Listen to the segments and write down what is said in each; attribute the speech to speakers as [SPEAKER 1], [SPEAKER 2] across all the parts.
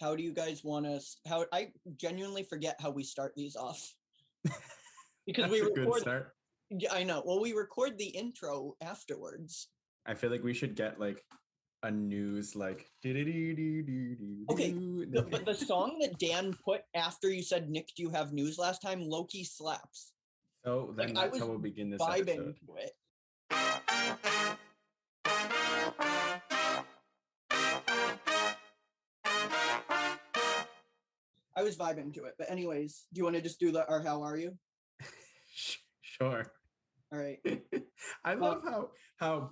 [SPEAKER 1] How do you guys want us? How I genuinely forget how we start these off because we
[SPEAKER 2] That's a good
[SPEAKER 1] record.
[SPEAKER 2] start.
[SPEAKER 1] Yeah, I know. Well, we record the intro afterwards.
[SPEAKER 2] I feel like we should get like a news like
[SPEAKER 1] Okay, but the song that Dan put after you said, "Nick, do you have news?" last time, Loki slaps.
[SPEAKER 2] so
[SPEAKER 1] Like
[SPEAKER 2] then
[SPEAKER 1] I
[SPEAKER 2] that's
[SPEAKER 1] was
[SPEAKER 2] how we'll begin this
[SPEAKER 1] vibing
[SPEAKER 2] episode.
[SPEAKER 1] to it. I was vibing to it. But anyways, do you want to just do the or how are you?
[SPEAKER 2] Sure.
[SPEAKER 1] All right.
[SPEAKER 2] I love how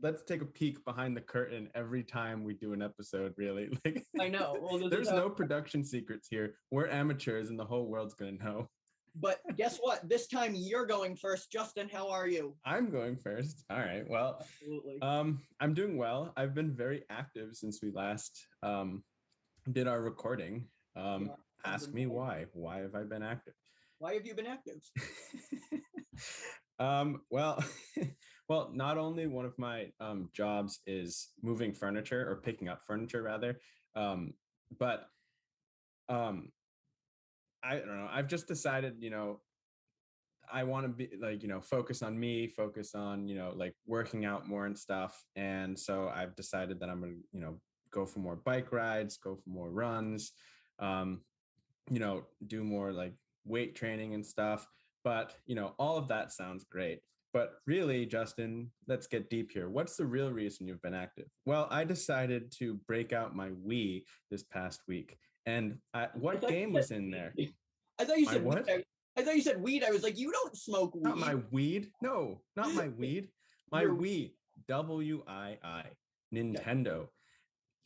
[SPEAKER 2] let's take a peek behind the curtain every time we do an episode, really. Like
[SPEAKER 1] I know. Well, this is
[SPEAKER 2] there's
[SPEAKER 1] how.
[SPEAKER 2] no production secrets here. We're amateurs and the whole world's gonna know.
[SPEAKER 1] But guess what? This time you're going first. Justin, how are you?
[SPEAKER 2] I'm going first. All right. Well,
[SPEAKER 1] Absolutely.
[SPEAKER 2] I'm doing well. I've been very active since we last did our recording.
[SPEAKER 1] Yeah, I've
[SPEAKER 2] Ask
[SPEAKER 1] been
[SPEAKER 2] me
[SPEAKER 1] vibing.
[SPEAKER 2] why. Why have I been active?
[SPEAKER 1] Why have you been active?
[SPEAKER 2] Well, well, not only one of my jobs is moving furniture or picking up furniture rather, but um, I don't know. I've just decided, I want to be like, focus on me, focus on, like working out more and stuff. And so I've decided that I'm going to, go for more bike rides, go for more runs, um, do more like weight training and stuff. But, all of that sounds great. But really, Justin, let's get deep here. What's the real reason you've been active? Well, I decided to break out my Wii this past week. And
[SPEAKER 1] I
[SPEAKER 2] what
[SPEAKER 1] thought you
[SPEAKER 2] game
[SPEAKER 1] said
[SPEAKER 2] was in there?
[SPEAKER 1] weed. I thought you
[SPEAKER 2] My
[SPEAKER 1] said weed.
[SPEAKER 2] what?
[SPEAKER 1] I thought you said weed. I was like, you don't smoke
[SPEAKER 2] Not my
[SPEAKER 1] weed.
[SPEAKER 2] weed. No, not my weed. My
[SPEAKER 1] You're
[SPEAKER 2] Wii. WII.
[SPEAKER 1] okay.
[SPEAKER 2] Nintendo.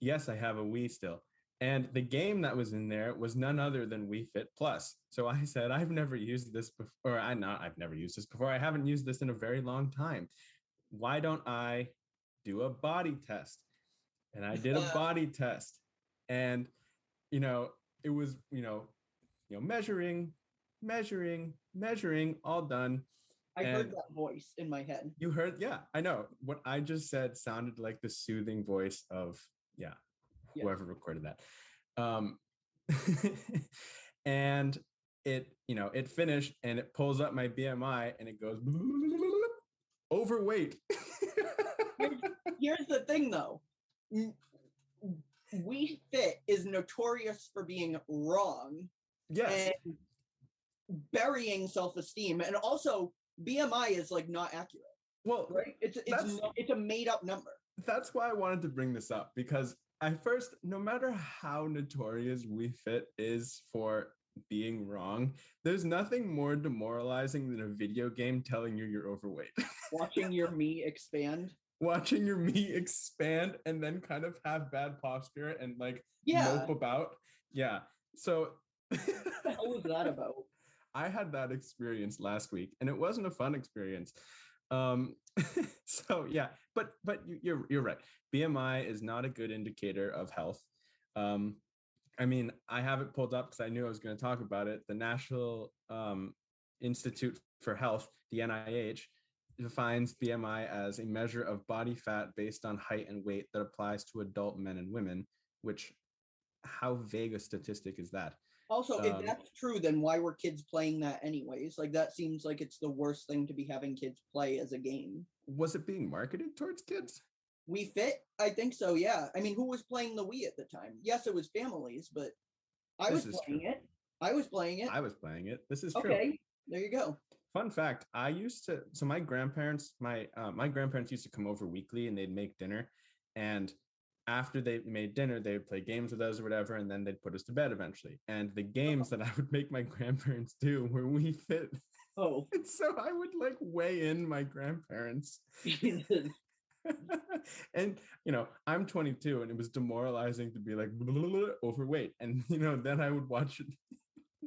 [SPEAKER 2] Yes, I have a Wii still. And the game that was in there was none other than Wii Fit Plus. So I said, I've never used this before. Or I've never used this before. I haven't used this in a very long time. Why don't I do a body test? And I did a body test. And, it was, measuring, all done.
[SPEAKER 1] I heard
[SPEAKER 2] And
[SPEAKER 1] that voice in my head.
[SPEAKER 2] you heard, yeah, I know. What I just said sounded like the soothing voice of, yeah,
[SPEAKER 1] Yeah.
[SPEAKER 2] whoever recorded that. Um, and it finished and it pulls up my BMI and it goes overweight.
[SPEAKER 1] Here's, here's the thing, though. We Fit is notorious for being wrong
[SPEAKER 2] Yes.
[SPEAKER 1] and burying self-esteem, and also BMI is like not accurate,
[SPEAKER 2] Well,
[SPEAKER 1] right?
[SPEAKER 2] that's
[SPEAKER 1] It's a made up number.
[SPEAKER 2] that's why I wanted to bring this up because I first, no matter how notorious We Fit is for being wrong, there's nothing more demoralizing than a video game telling you you're overweight.
[SPEAKER 1] Watching your me expand.
[SPEAKER 2] Watching your meat expand and then kind of have bad posture and like mope
[SPEAKER 1] Yeah.
[SPEAKER 2] about. Yeah. So
[SPEAKER 1] What the hell was that about?
[SPEAKER 2] I had that experience last week and it wasn't a fun experience. Um, so yeah, but you're right. BMI is not a good indicator of health. Um, I mean, I have it pulled up because I knew I was going to talk about it. The National Institute for Health, the NIH, defines BMI as a measure of body fat based on height and weight that applies to adult men and women, which how vague a statistic is that?
[SPEAKER 1] Also, if
[SPEAKER 2] Um,
[SPEAKER 1] that's true, then why were kids playing that anyways? Like that seems like it's the worst thing to be having kids play as a game.
[SPEAKER 2] was it being marketed towards kids?
[SPEAKER 1] We Fit? I think so, yeah. I mean, who was playing the Wii at the time? Yes, it was families, but I was
[SPEAKER 2] This is
[SPEAKER 1] playing
[SPEAKER 2] true.
[SPEAKER 1] it. I was playing it.
[SPEAKER 2] I was playing it. This is true.
[SPEAKER 1] Okay, there you go.
[SPEAKER 2] Fun fact: I used to. So my grandparents used to come over weekly, and they'd make dinner, and after they made dinner, they would play games with us or whatever, and then they'd put us to bed eventually. And the games that I would make my grandparents do were We Fit,
[SPEAKER 1] Oh,
[SPEAKER 2] and so I would like weigh in my grandparents.
[SPEAKER 1] Jesus.
[SPEAKER 2] And I'm 22 and it was demoralizing to be like overweight, and then I would watch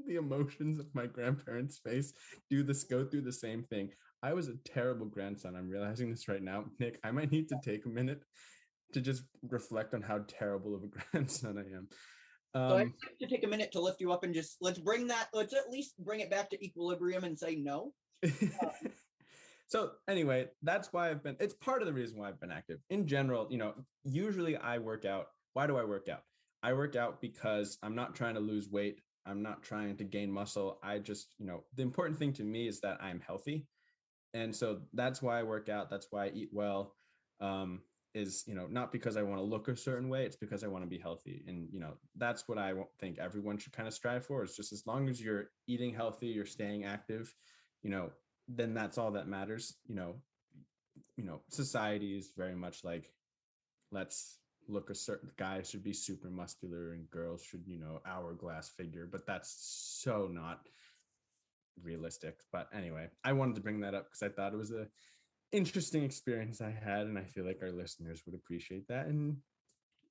[SPEAKER 2] the emotions of my grandparents face go through the same thing. I was a terrible grandson. I'm realizing this right now. Nick, I might need to take a minute to just reflect on how terrible of a grandson I am.
[SPEAKER 1] So I'd
[SPEAKER 2] um
[SPEAKER 1] like to take a minute to lift you up and just let's at least bring it back to equilibrium and say no.
[SPEAKER 2] So anyway, that's why it's part of the reason why I've been active in general. Usually I work out. Why do I work out? I work out because I'm not trying to lose weight. I'm not trying to gain muscle. I just, the important thing to me is that I'm healthy. And so that's why I work out. That's why I eat well. Is, not because I want to look a certain way. It's because I want to be healthy. And, that's what I think everyone should kind of strive for, is just as long as you're eating healthy, you're staying active, then that's all that matters. Society is very much like, let's look a certain, guys should be super muscular and girls should, hourglass figure, but that's so not realistic. But anyway, I wanted to bring that up because I thought it was a interesting experience I had, and I feel like our listeners would appreciate that. And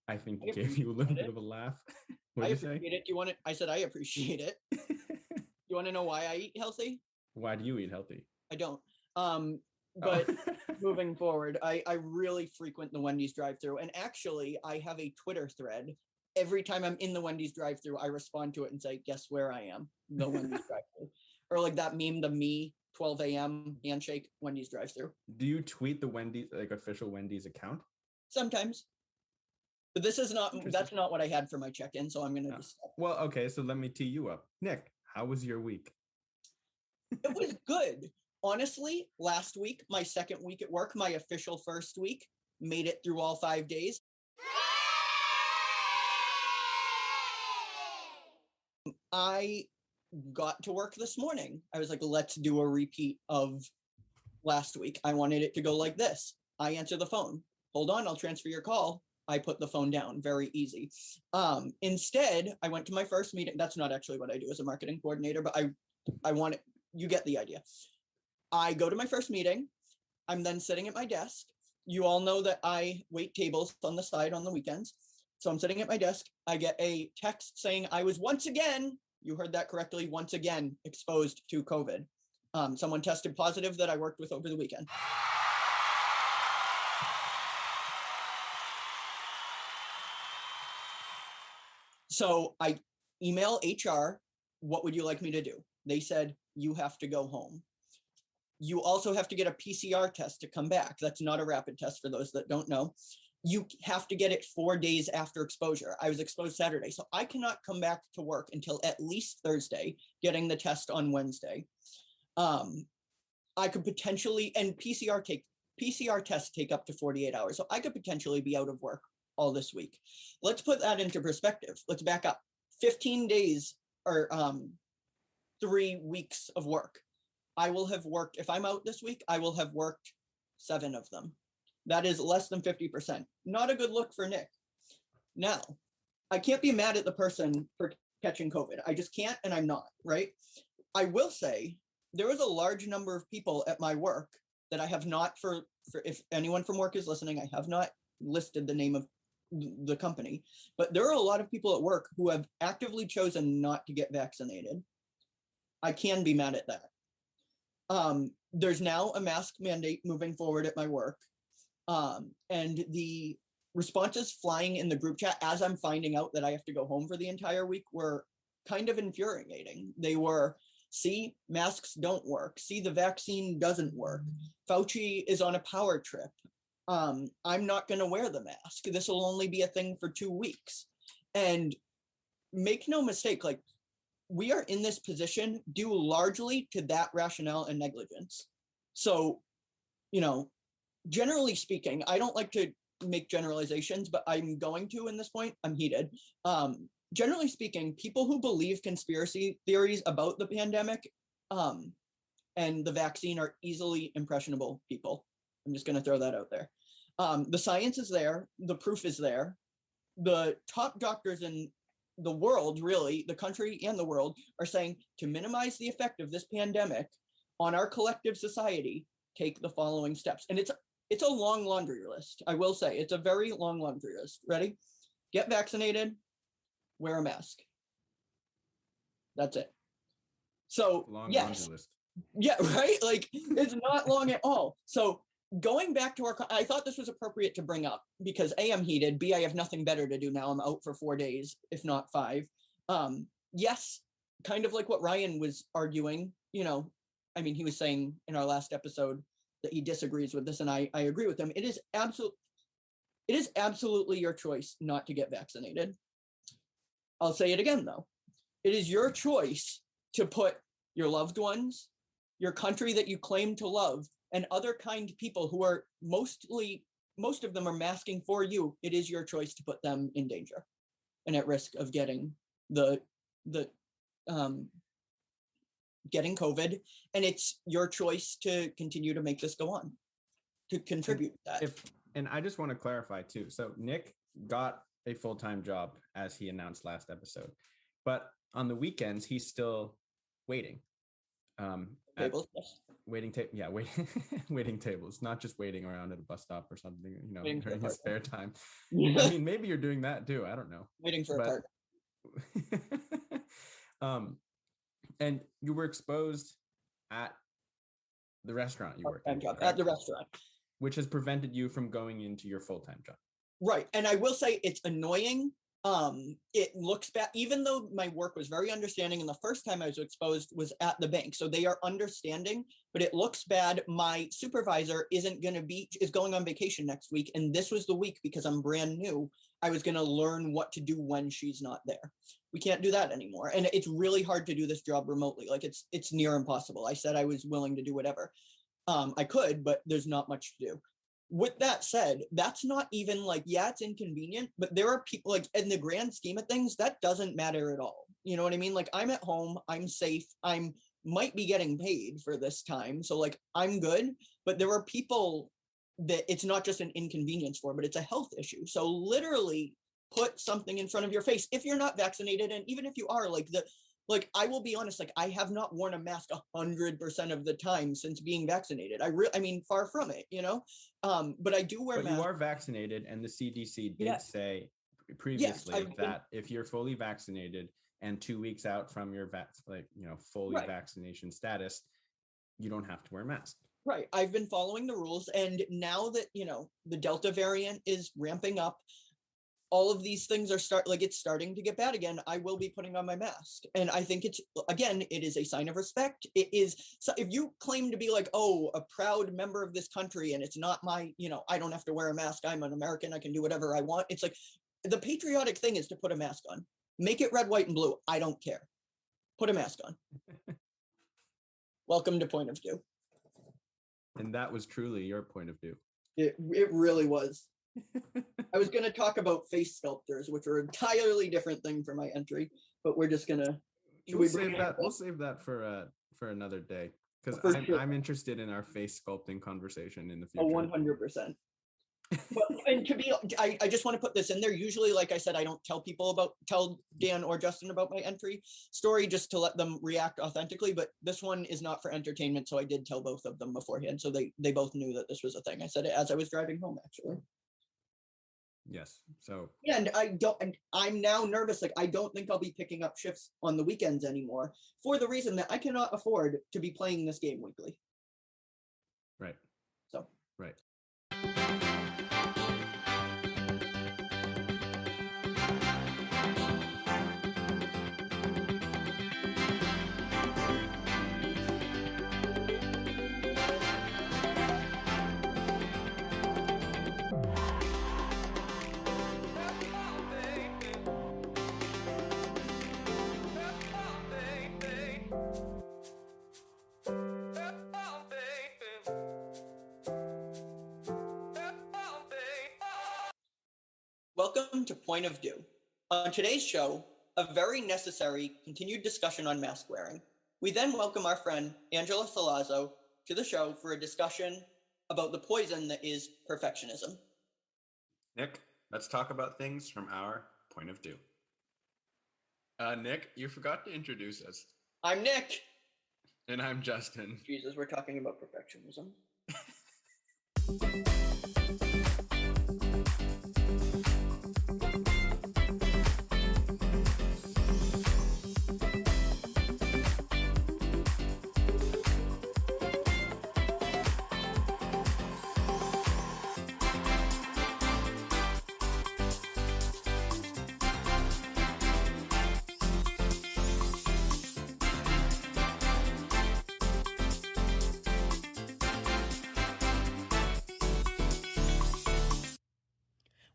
[SPEAKER 2] I think it gave you a little bit of a laugh. What did you say?
[SPEAKER 1] I appreciate it. Do you want it? I said I appreciate it. You want to know why I eat healthy?
[SPEAKER 2] Why do you eat healthy?
[SPEAKER 1] I don't. But moving forward, I really frequent the Wendy's drive-thru, and actually, I have a Twitter thread. Every time I'm in the Wendy's drive-thru, I respond to it and say, "Guess where I am?" The Wendy's drive-thru, or like that meme, the me 12 a.m. handshake, Wendy's drive-thru.
[SPEAKER 2] Do you tweet the Wendy's, like official Wendy's account?
[SPEAKER 1] Sometimes. But this is not, that's not what I had for my check-in, so I'm going to just stop.
[SPEAKER 2] Well, okay, so let me tee you up. Nick, how was your week?
[SPEAKER 1] It was good. Honestly, last week, my second week at work, my official first week, made it through all 5 days. I got to work this morning. I was like, let's do a repeat of last week. I wanted it to go like this. I answer the phone. Hold on, I'll transfer your call. I put the phone down. Very easy. Instead, I went to my first meeting. That's not actually what I do as a marketing coordinator, but I want it. You get the idea. I go to my first meeting. I'm then sitting at my desk. You all know that I wait tables on the side on the weekends. So I'm sitting at my desk. I get a text saying I was once again, you heard that correctly, once again exposed to COVID. Someone tested positive that I worked with over the weekend. So I email HR, what would you like me to do? They said, you have to go home. You also have to get a PCR test to come back. That's not a rapid test for those that don't know. You have to get it 4 days after exposure. I was exposed Saturday, so I cannot come back to work until at least Thursday, getting the test on Wednesday. I could potentially, and PCR tests take up to 48 hours. So I could potentially be out of work all this week. Let's put that into perspective. Let's back up. 15 days or 3 weeks of work. I will have worked, if I'm out this week, I will have worked 7 of them. That is less than 50%. Not a good look for Nick. Now, I can't be mad at the person for catching COVID. I just can't, and I'm not, right? I will say there was a large number of people at my work that I have not, for if anyone from work is listening, I have not listed the name of the company, but there are a lot of people at work who have actively chosen not to get vaccinated. I can be mad at that. There's now a mask mandate moving forward at my work. And the responses flying in the group chat as I'm finding out that I have to go home for the entire week were kind of infuriating. They were, see, masks don't work. See, the vaccine doesn't work. Fauci is on a power trip. I'm not going to wear the mask. This will only be a thing for 2 weeks. And make no mistake, like, we are in this position due largely to that rationale and negligence. So, generally speaking, I don't like to make generalizations, but I'm going to in this point. I'm heated. Generally speaking, people who believe conspiracy theories about the pandemic and the vaccine are easily impressionable people. I'm just going to throw that out there. The science is there. The proof is there. The top doctors in the world, really, the country and the world, are saying to minimize the effect of this pandemic on our collective society, take the following steps. And it's a long laundry list. I will say it's a very long laundry list. Ready? Get vaccinated, wear a mask. That's it. So
[SPEAKER 2] long
[SPEAKER 1] yes,
[SPEAKER 2] laundry list.
[SPEAKER 1] Yeah, right. Like it's not long at all. So going back to I thought this was appropriate to bring up because A, I'm heated. B, I have nothing better to do now. I'm out for 4 days, if not 5. Yes, kind of like what Ryan was arguing. I mean, he was saying in our last episode that he disagrees with this, and I agree with him. It is absolutely your choice not to get vaccinated. I'll say it again, though. It is your choice to put your loved ones, your country that you claim to love, and other kind people who are most of them are masking for you. It is your choice to put them in danger and at risk of getting getting COVID. And it's your choice to continue to make this go on, to contribute that.
[SPEAKER 2] And I just want to clarify too. So Nick got a full-time job, as he announced last episode, but on the weekends he's still waiting.
[SPEAKER 1] Tables,
[SPEAKER 2] waiting tables, not just waiting around at a bus stop or something,
[SPEAKER 1] waiting
[SPEAKER 2] during his spare time.
[SPEAKER 1] Yeah.
[SPEAKER 2] I mean, maybe you're doing that too. I don't know.
[SPEAKER 1] Waiting for a
[SPEAKER 2] partner. And you were exposed at the restaurant you worked
[SPEAKER 1] at the restaurant,
[SPEAKER 2] which has prevented you from going into your full-time job.
[SPEAKER 1] Right. And I will say it's annoying. It looks bad, even though my work was very understanding, and the first time I was exposed was at the bank, so they are understanding, but it looks bad. My supervisor is going on vacation next week, and this was the week, because I'm brand new, I was going to learn what to do when she's not there. We can't do that anymore, and it's really hard to do this job remotely. Like it's near impossible. I said I was willing to do whatever I could, but there's not much to do. With that said, that's not even like, yeah, it's inconvenient, but there are people, like, in the grand scheme of things, that doesn't matter at all. You know what I mean? Like, I'm at home, I'm safe, might be getting paid for this time, so like I'm good. But there are people that it's not just an inconvenience for, but it's a health issue. So literally put something in front of your face if you're not vaccinated, and even if you are, like I will be honest, like I have not worn a mask 100% of the time since being vaccinated. I mean, far from it, but I do wear masks.
[SPEAKER 2] But you are vaccinated, and the CDC did say previously that if you're fully vaccinated and 2 weeks out from your fully vaccination status, you don't have to wear a mask.
[SPEAKER 1] Right. I've been following the rules, and now that, the Delta variant is ramping up, all of these things are it's starting to get bad again. I will be putting on my mask. And I think it is a sign of respect. It is, so if you claim to be like, oh, a proud member of this country, and it's not my, I don't have to wear a mask, I'm an American, I can do whatever I want. It's like, the patriotic thing is to put a mask on. Make it red, white, and blue. I don't care. Put a mask on. Welcome to Point of View.
[SPEAKER 2] And that was truly your point of view.
[SPEAKER 1] It really was. I was going to talk about face sculptors, which are an entirely different thing for my entry, but we're just going to.
[SPEAKER 2] We'll save that for another day, because I'm interested in our face sculpting conversation in the future.
[SPEAKER 1] 100%. And I just want to put this in there. Usually, like I said, I don't tell Dan or Justin about my entry story, just to let them react authentically. But this one is not for entertainment, so I did tell both of them beforehand, so they both knew that this was a thing. I said it as I was driving home, actually.
[SPEAKER 2] Yes. So
[SPEAKER 1] yeah, and I'm now nervous. Like, I don't think I'll be picking up shifts on the weekends anymore, for the reason that I cannot afford to be playing this game weekly.
[SPEAKER 2] Right.
[SPEAKER 1] So.
[SPEAKER 2] Right.
[SPEAKER 1] Welcome to Point of View. On today's show, a very necessary continued discussion on mask wearing. We then welcome our friend Angela Solazzo to the show for a discussion about the poison that is perfectionism.
[SPEAKER 2] Nick, let's talk about things from our point of view. Nick, you forgot to introduce us.
[SPEAKER 1] I'm Nick.
[SPEAKER 2] And I'm Justin.
[SPEAKER 1] Jesus, we're talking about perfectionism.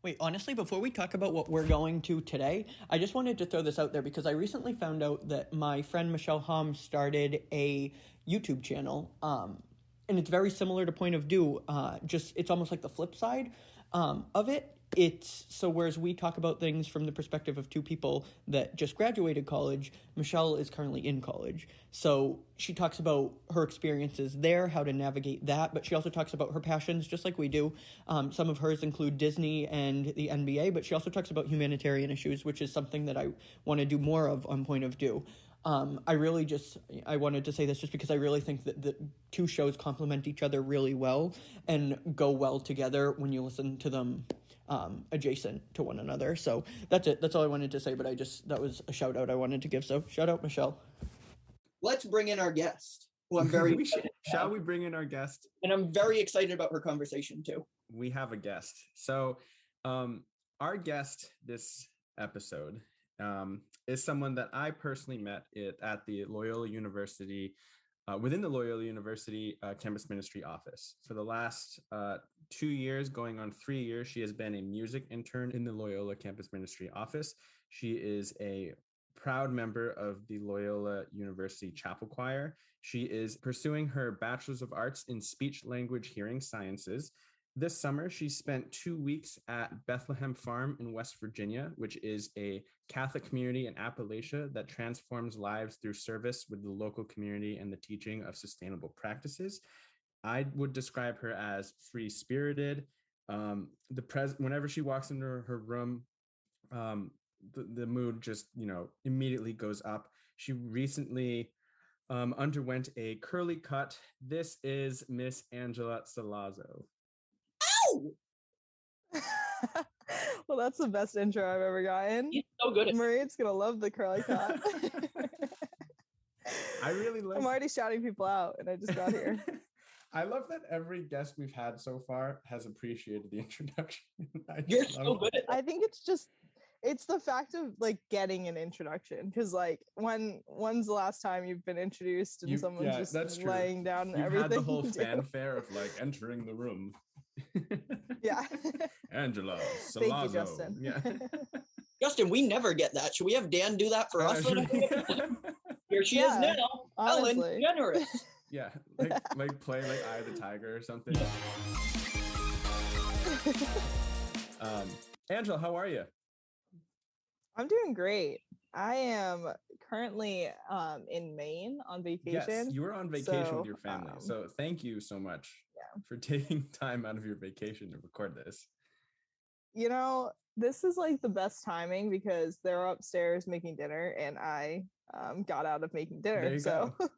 [SPEAKER 1] Wait, honestly, before we talk about what we're going to today, I just wanted to throw this out there because I recently found out that my friend Michelle Hom started a YouTube channel, and it's very similar to Point of View. Just it's almost like the flip side of it. It's so whereas we talk about things from the perspective of two people that just graduated college, Michelle is currently in college. So she talks about her experiences there, how to navigate that, but she also talks about her passions just like we do. Some of hers include Disney and the NBA, but she also talks about humanitarian issues, which is something that I want to do more of on Point of View. I wanted to say this just because I really think that the two shows complement each other really well and go well together when you listen to them adjacent to one another. So that's it. That's all I wanted to say, but that was a shout out I wanted to give. So shout out, Michelle. Let's bring in our guest, who I'm very
[SPEAKER 2] Shall we bring in our guest?
[SPEAKER 1] And I'm very excited about her conversation too.
[SPEAKER 2] We have a guest. So our guest this episode is someone that I personally met at the Loyola University, within the Loyola University campus ministry office. For the last 2 years, going on 3 years, she has been a music intern in the Loyola campus ministry office. She is a proud member of the Loyola University Chapel Choir. She is pursuing her Bachelor's of Arts in Speech Language Hearing Sciences. This summer, she spent 2 weeks at Bethlehem Farm in West Virginia, which is a Catholic community in Appalachia that transforms lives through service with the local community and the teaching of sustainable practices. I would describe her as free-spirited. Whenever she walks into her room, the mood just, immediately goes up. She recently underwent a curly cut. This is Miss Angela Solazzo.
[SPEAKER 1] Ow!
[SPEAKER 3] Well, that's the best intro I've ever gotten.
[SPEAKER 1] He's so good at
[SPEAKER 3] Maria's gonna love the curly cut.
[SPEAKER 2] I really like.
[SPEAKER 3] I'm already shouting people out, and I just got here.
[SPEAKER 2] I love that every guest we've had so far has appreciated the introduction.
[SPEAKER 1] You're so good at
[SPEAKER 3] I think it's the fact of like getting an introduction, because like when's the last time you've been introduced and someone's just laying down
[SPEAKER 2] You've
[SPEAKER 3] everything?
[SPEAKER 2] had the whole fanfare of like entering the room.
[SPEAKER 3] Yeah.
[SPEAKER 2] Angela Solazzo.
[SPEAKER 3] Thank you, Justin.
[SPEAKER 2] Yeah.
[SPEAKER 1] Justin, we never get that. Should we have Dan do that for us? Here she is
[SPEAKER 3] Yeah,
[SPEAKER 1] now.
[SPEAKER 3] honestly.
[SPEAKER 1] Ellen Generous.
[SPEAKER 2] Yeah, like play like Eye of the Tiger or something. Angela, how are you?
[SPEAKER 3] I'm doing great. I am currently in Maine on vacation.
[SPEAKER 2] Yes, you were on vacation with your
[SPEAKER 3] so,
[SPEAKER 2] family. So thank you so much for taking time out of your vacation to record this.
[SPEAKER 3] This is like the best timing because they're upstairs making dinner and I got out of making dinner.
[SPEAKER 2] There you
[SPEAKER 3] so
[SPEAKER 2] go.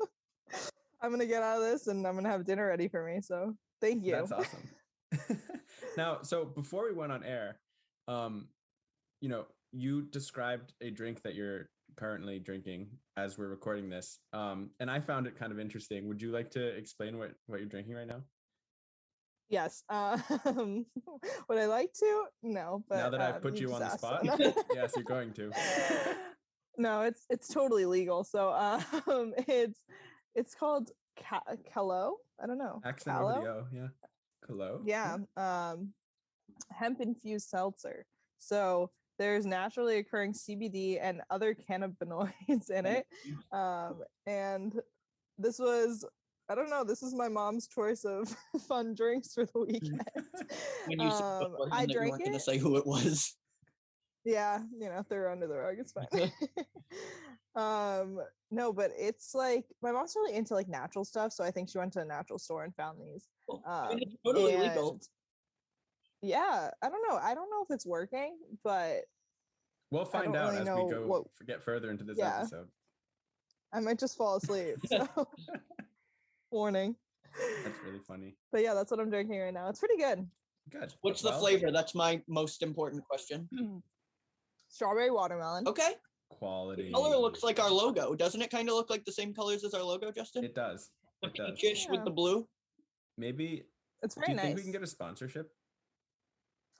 [SPEAKER 3] I'm going to get out of this and I'm going to have dinner ready for me. So thank you.
[SPEAKER 2] That's awesome. Now, so before we went on air, you described a drink that you're currently drinking as we're recording this. And I found it kind of interesting. Would you like to explain what you're drinking right now?
[SPEAKER 3] Yes. Would I like to? No, but
[SPEAKER 2] now that I've put you on the spot, yes, you're going to.
[SPEAKER 3] No, it's totally legal. So it's called Calo. I don't know.
[SPEAKER 2] Accent over the O, yeah. Calo.
[SPEAKER 3] Yeah. Hemp infused seltzer. So there's naturally occurring CBD and other cannabinoids in it. And this was, I don't know, this is my mom's choice of fun drinks for the weekend.
[SPEAKER 1] When you said before,
[SPEAKER 3] I
[SPEAKER 1] you
[SPEAKER 3] drank
[SPEAKER 1] weren't
[SPEAKER 3] it.
[SPEAKER 1] going to say who it was.
[SPEAKER 3] Yeah, throw her under the rug. It's fine. No, but it's like my mom's really into like natural stuff, so I think she went to a natural store and found these.
[SPEAKER 1] It's totally legal.
[SPEAKER 3] Yeah, I don't know if it's working, but
[SPEAKER 2] we'll find out
[SPEAKER 3] really
[SPEAKER 2] as we go get further into this episode.
[SPEAKER 3] I might just fall asleep. So warning.
[SPEAKER 2] That's really funny.
[SPEAKER 3] But yeah, that's what I'm drinking right now. It's pretty good.
[SPEAKER 2] Good.
[SPEAKER 1] What's the flavor? That's my most important question.
[SPEAKER 3] Strawberry watermelon.
[SPEAKER 1] Okay.
[SPEAKER 2] Quality.
[SPEAKER 1] The color looks like our logo. Doesn't it kind of look like the same colors as our logo, Justin?
[SPEAKER 2] It does.
[SPEAKER 1] The peachish with the blue.
[SPEAKER 2] Maybe.
[SPEAKER 3] It's very
[SPEAKER 2] nice. Do you
[SPEAKER 3] nice.
[SPEAKER 2] think we can get a sponsorship?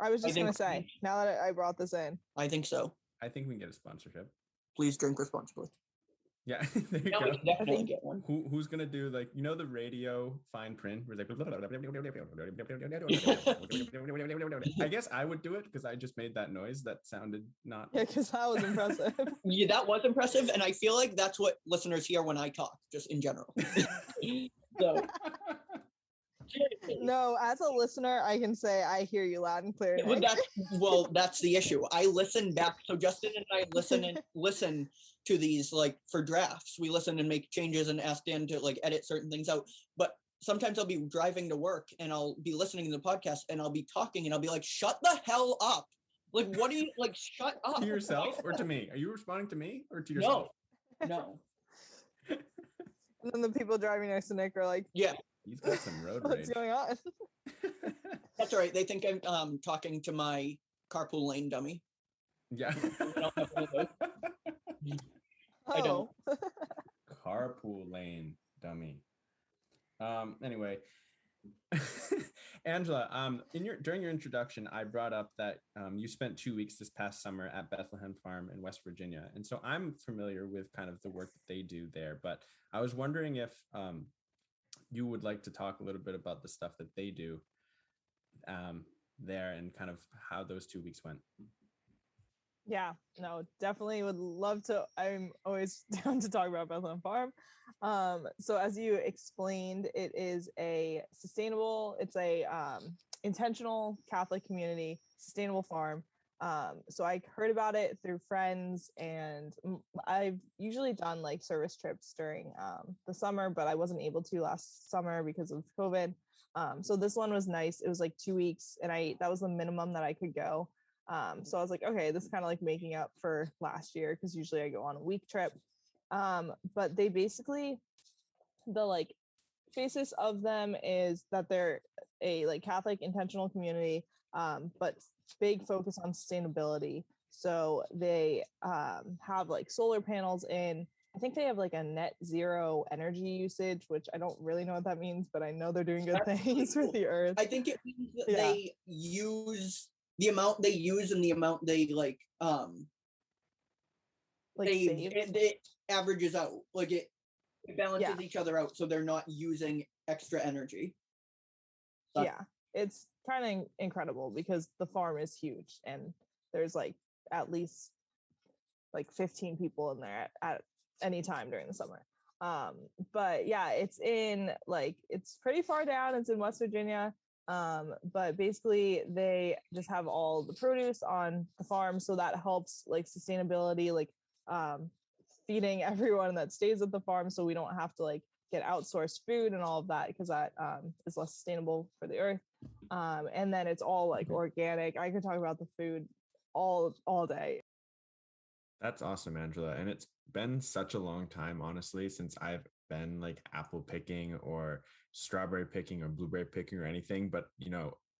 [SPEAKER 3] I was just going to say, now that I brought this in.
[SPEAKER 1] I think so.
[SPEAKER 2] I think we can get a sponsorship.
[SPEAKER 1] Please drink responsibly.
[SPEAKER 2] Yeah, there you
[SPEAKER 1] Now we
[SPEAKER 2] go.
[SPEAKER 1] can definitely get one.
[SPEAKER 2] Who's gonna do, like, you know, the radio fine print where it's like I guess I would do it because I just made that noise that sounded not.
[SPEAKER 3] Yeah, because that was impressive.
[SPEAKER 1] Yeah, that was impressive, and I feel like that's what listeners hear when I talk, just in general. So,
[SPEAKER 3] No, as a listener, I can say I hear you loud and clear.
[SPEAKER 1] well,
[SPEAKER 3] Nick.
[SPEAKER 1] that's the issue. I listen back. So Justin and I listen to these, like, for drafts. We listen and make changes and ask Dan to, like, edit certain things out. But sometimes I'll be driving to work and I'll be listening to the podcast and I'll be talking and I'll be like, shut the hell up. Like, what are you, like, shut up.
[SPEAKER 2] To yourself or to me? Are you responding to me or to yourself?
[SPEAKER 1] No.
[SPEAKER 3] And then the people driving next to Nick are like,
[SPEAKER 1] Yeah,
[SPEAKER 2] He's got some road
[SPEAKER 3] what's
[SPEAKER 2] rage.
[SPEAKER 3] going on?
[SPEAKER 1] that's all right. They think I'm talking to my carpool lane dummy.
[SPEAKER 2] Yeah.
[SPEAKER 1] I don't have one of those. I don't.
[SPEAKER 3] Oh.
[SPEAKER 2] Carpool lane dummy. Anyway, Angela, during your introduction, I brought up that you spent 2 weeks this past summer at Bethlehem Farm in West Virginia, and so I'm familiar with kind of the work that they do there. But I was wondering if you would like to talk a little bit about the stuff that they do there and kind of how those 2 weeks went.
[SPEAKER 3] Yeah, no, definitely would love to. I'm always down to talk about Bethlehem Farm. So as you explained, it is it's a intentional Catholic community, sustainable farm. So I heard about it through friends, and I've usually done like service trips during the summer, but I wasn't able to last summer because of COVID. So this one was nice. It was like 2 weeks, and that was the minimum that I could go. So I was like, okay, this is kind of like making up for last year because usually I go on a week trip. But they basically, the like basis of them is that they're a like Catholic intentional community, but big focus on sustainability. So they have like solar panels in. I think they have like a net zero energy usage, which I don't really know what that means, but I know they're doing good things with the earth.
[SPEAKER 1] I think it means that they use the amount they use and the amount they like
[SPEAKER 3] save.
[SPEAKER 1] it averages out. Like it balances each other out, so they're not using extra energy.
[SPEAKER 3] Yeah, it's kind of incredible because the farm is huge and there's like at least like 15 people in there at any time during the summer. But yeah, it's pretty far down. It's in West Virginia. But basically they just have all the produce on the farm, so that helps like sustainability, like feeding everyone that stays at the farm, so we don't have to like get outsourced food and all of that, because that is less sustainable for the earth. And then it's all like organic. I could talk about the food all day.
[SPEAKER 2] That's awesome, Angela. And it's been such a long time, honestly, since I've been like apple picking or strawberry picking or blueberry picking or anything. But,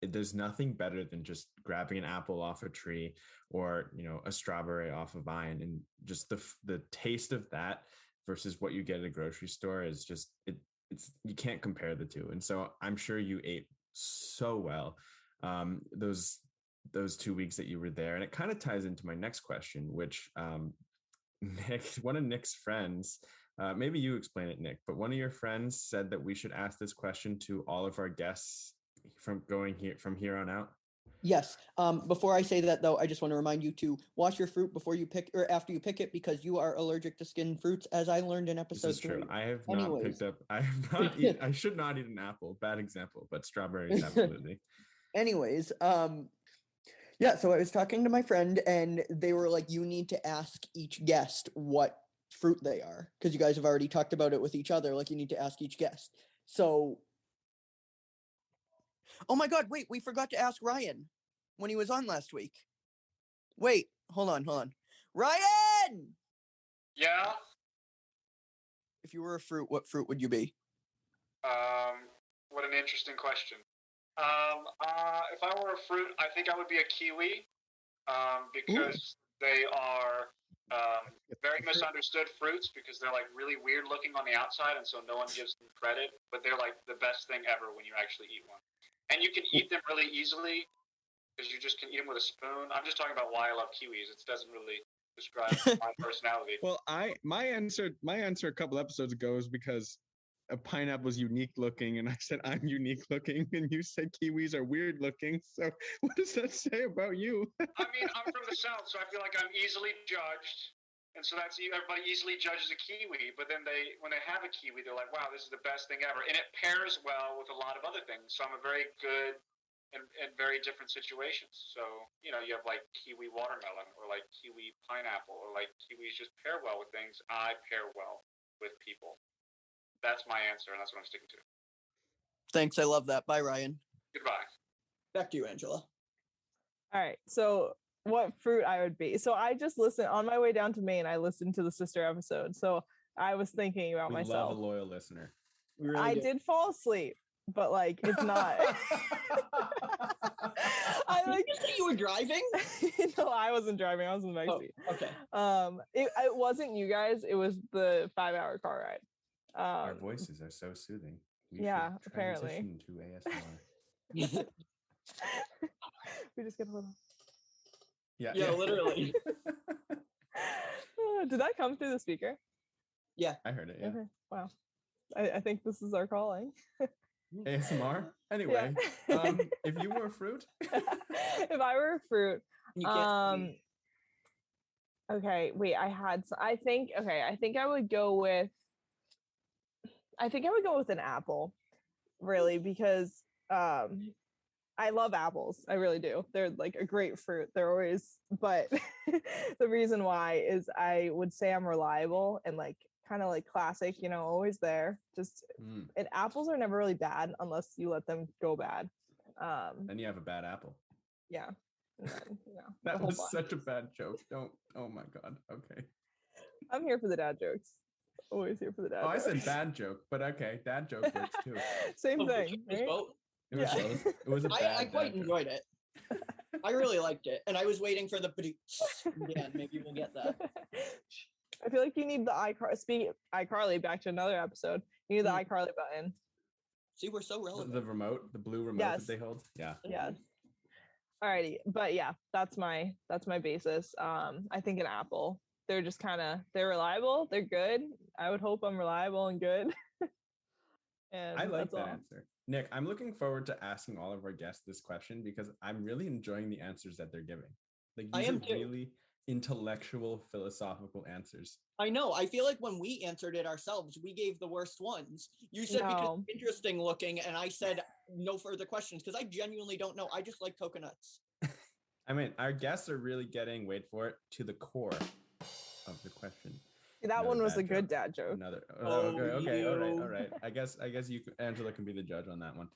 [SPEAKER 2] there's nothing better than just grabbing an apple off a tree or, a strawberry off a vine, and just the taste of that versus what you get at a grocery store is just, it's you can't compare the two. And so I'm sure you ate so well those 2 weeks that you were there. And it kind of ties into my next question, which Nick, one of Nick's friends, maybe you explain it, Nick, but one of your friends said that we should ask this question to all of our guests from here on out.
[SPEAKER 1] Yes. Before I say that, though, I just want to remind you to wash your fruit before you pick or after you pick it, because you are allergic to skinned fruits, as I learned in episode 3.
[SPEAKER 2] This is true. I have not picked up. I have not. I should not eat an apple. Bad example, but strawberries absolutely.
[SPEAKER 1] Anyways, yeah. So I was talking to my friend, and they were like, "You need to ask each guest what fruit they are, because you guys have already talked about it with each other. Like, you need to ask each guest." So. Oh my God, wait, we forgot to ask Ryan when he was on last week. Wait, hold on. Ryan!
[SPEAKER 4] Yeah?
[SPEAKER 1] If you were a fruit, what fruit would you be?
[SPEAKER 4] What an interesting question. If I were a fruit, I think I would be a kiwi, because they are very misunderstood fruits, because they're like really weird looking on the outside, and so no one gives them credit, but they're like the best thing ever when you actually eat one. And you can eat them really easily, because you just can eat them with a spoon. I'm just talking about why I love kiwis. It doesn't really describe my personality.
[SPEAKER 2] Well, my answer a couple episodes ago is because a pineapple is unique looking, and I said I'm unique looking, and you said kiwis are weird looking. So what does that say about you?
[SPEAKER 4] I mean, I'm from the South, so I feel like I'm easily judged. And so everybody easily judges a kiwi, but then when they have a kiwi, they're like, wow, this is the best thing ever. And it pairs well with a lot of other things. So I'm a very good in very different situations. So, you have like kiwi watermelon or like kiwi pineapple or like kiwis just pair well with things. I pair well with people. That's my answer, and that's what I'm sticking to.
[SPEAKER 1] Thanks. I love that. Bye, Ryan.
[SPEAKER 4] Goodbye.
[SPEAKER 1] Back to you, Angela.
[SPEAKER 3] All right. So what fruit I would be. So I just listened on my way down to Maine. I listened to the sister episode. So I was thinking about
[SPEAKER 2] We
[SPEAKER 3] myself.
[SPEAKER 2] love a loyal listener.
[SPEAKER 1] We really
[SPEAKER 3] I
[SPEAKER 1] do.
[SPEAKER 3] did fall asleep, but like it's not. I
[SPEAKER 1] Did you say you were driving?
[SPEAKER 3] No, I wasn't driving. I was in the back seat.
[SPEAKER 1] Okay.
[SPEAKER 3] It wasn't you guys. It was the 5-hour car ride.
[SPEAKER 2] Our voices are so soothing. We
[SPEAKER 3] Yeah,
[SPEAKER 2] should
[SPEAKER 3] apparently.
[SPEAKER 2] transition to ASMR.
[SPEAKER 3] We just get a little.
[SPEAKER 1] Yeah, literally.
[SPEAKER 3] Did that come through the speaker?
[SPEAKER 1] Yeah.
[SPEAKER 2] I heard it. Yeah.
[SPEAKER 3] Okay. Wow. I think this is our calling.
[SPEAKER 2] ASMR. Anyway,
[SPEAKER 3] Yeah.
[SPEAKER 2] if you were a fruit,
[SPEAKER 3] If I were a fruit,
[SPEAKER 1] You can't
[SPEAKER 3] okay, wait, I think I would go with an apple, really, because I love apples. I really do. They're like a great fruit. They're always, but the reason why is I would say I'm reliable and like kind of like classic, always there. Just and apples are never really bad unless you let them go bad.
[SPEAKER 2] then you have a bad apple.
[SPEAKER 3] Yeah. And then,
[SPEAKER 2] That
[SPEAKER 3] a whole
[SPEAKER 2] was
[SPEAKER 3] bunch.
[SPEAKER 2] such a bad joke. Don't. Oh my god. Okay.
[SPEAKER 3] I'm here for the dad jokes. Always here for the dad
[SPEAKER 2] Oh, I
[SPEAKER 3] jokes.
[SPEAKER 2] said bad joke, but okay, dad joke works too.
[SPEAKER 3] Same
[SPEAKER 1] Oh,
[SPEAKER 3] thing.
[SPEAKER 1] it was
[SPEAKER 3] Right?
[SPEAKER 1] both.
[SPEAKER 2] It was
[SPEAKER 3] Yeah.
[SPEAKER 2] both. It was a bad.
[SPEAKER 1] I quite
[SPEAKER 2] dad joke.
[SPEAKER 1] enjoyed it. I really liked it, and I was waiting for the again. Maybe we'll get that.
[SPEAKER 3] I feel like you need the iCarly, back to another episode. You need the iCarly button.
[SPEAKER 1] See, we're so relevant.
[SPEAKER 2] The remote, the blue remote
[SPEAKER 3] Yes.
[SPEAKER 2] that they hold. Yeah.
[SPEAKER 3] Yes. Alrighty, but yeah, that's my basis. I think an apple. They're just they're reliable. They're good. I would hope I'm reliable and good. And
[SPEAKER 2] I like
[SPEAKER 3] that's
[SPEAKER 2] that
[SPEAKER 3] all.
[SPEAKER 2] answer. Nick, I'm looking forward to asking all of our guests this question because I'm really enjoying the answers that they're giving. Like
[SPEAKER 1] I
[SPEAKER 2] these
[SPEAKER 1] am
[SPEAKER 2] are
[SPEAKER 1] too.
[SPEAKER 2] really intellectual, philosophical answers.
[SPEAKER 1] I know. I feel like when we answered it ourselves, we gave the worst ones. You said because
[SPEAKER 3] No.
[SPEAKER 1] it's interesting looking, and I said no further questions because I genuinely don't know. I just like coconuts.
[SPEAKER 2] I mean, our guests are really getting, wait for it, to the core of the question.
[SPEAKER 3] See, that
[SPEAKER 2] Another
[SPEAKER 3] one was
[SPEAKER 2] bad
[SPEAKER 3] a good
[SPEAKER 2] joke.
[SPEAKER 3] dad joke.
[SPEAKER 2] Another.
[SPEAKER 1] Oh,
[SPEAKER 2] Okay. All
[SPEAKER 1] you.
[SPEAKER 2] right. I guess you, Angela, can be the judge on that one.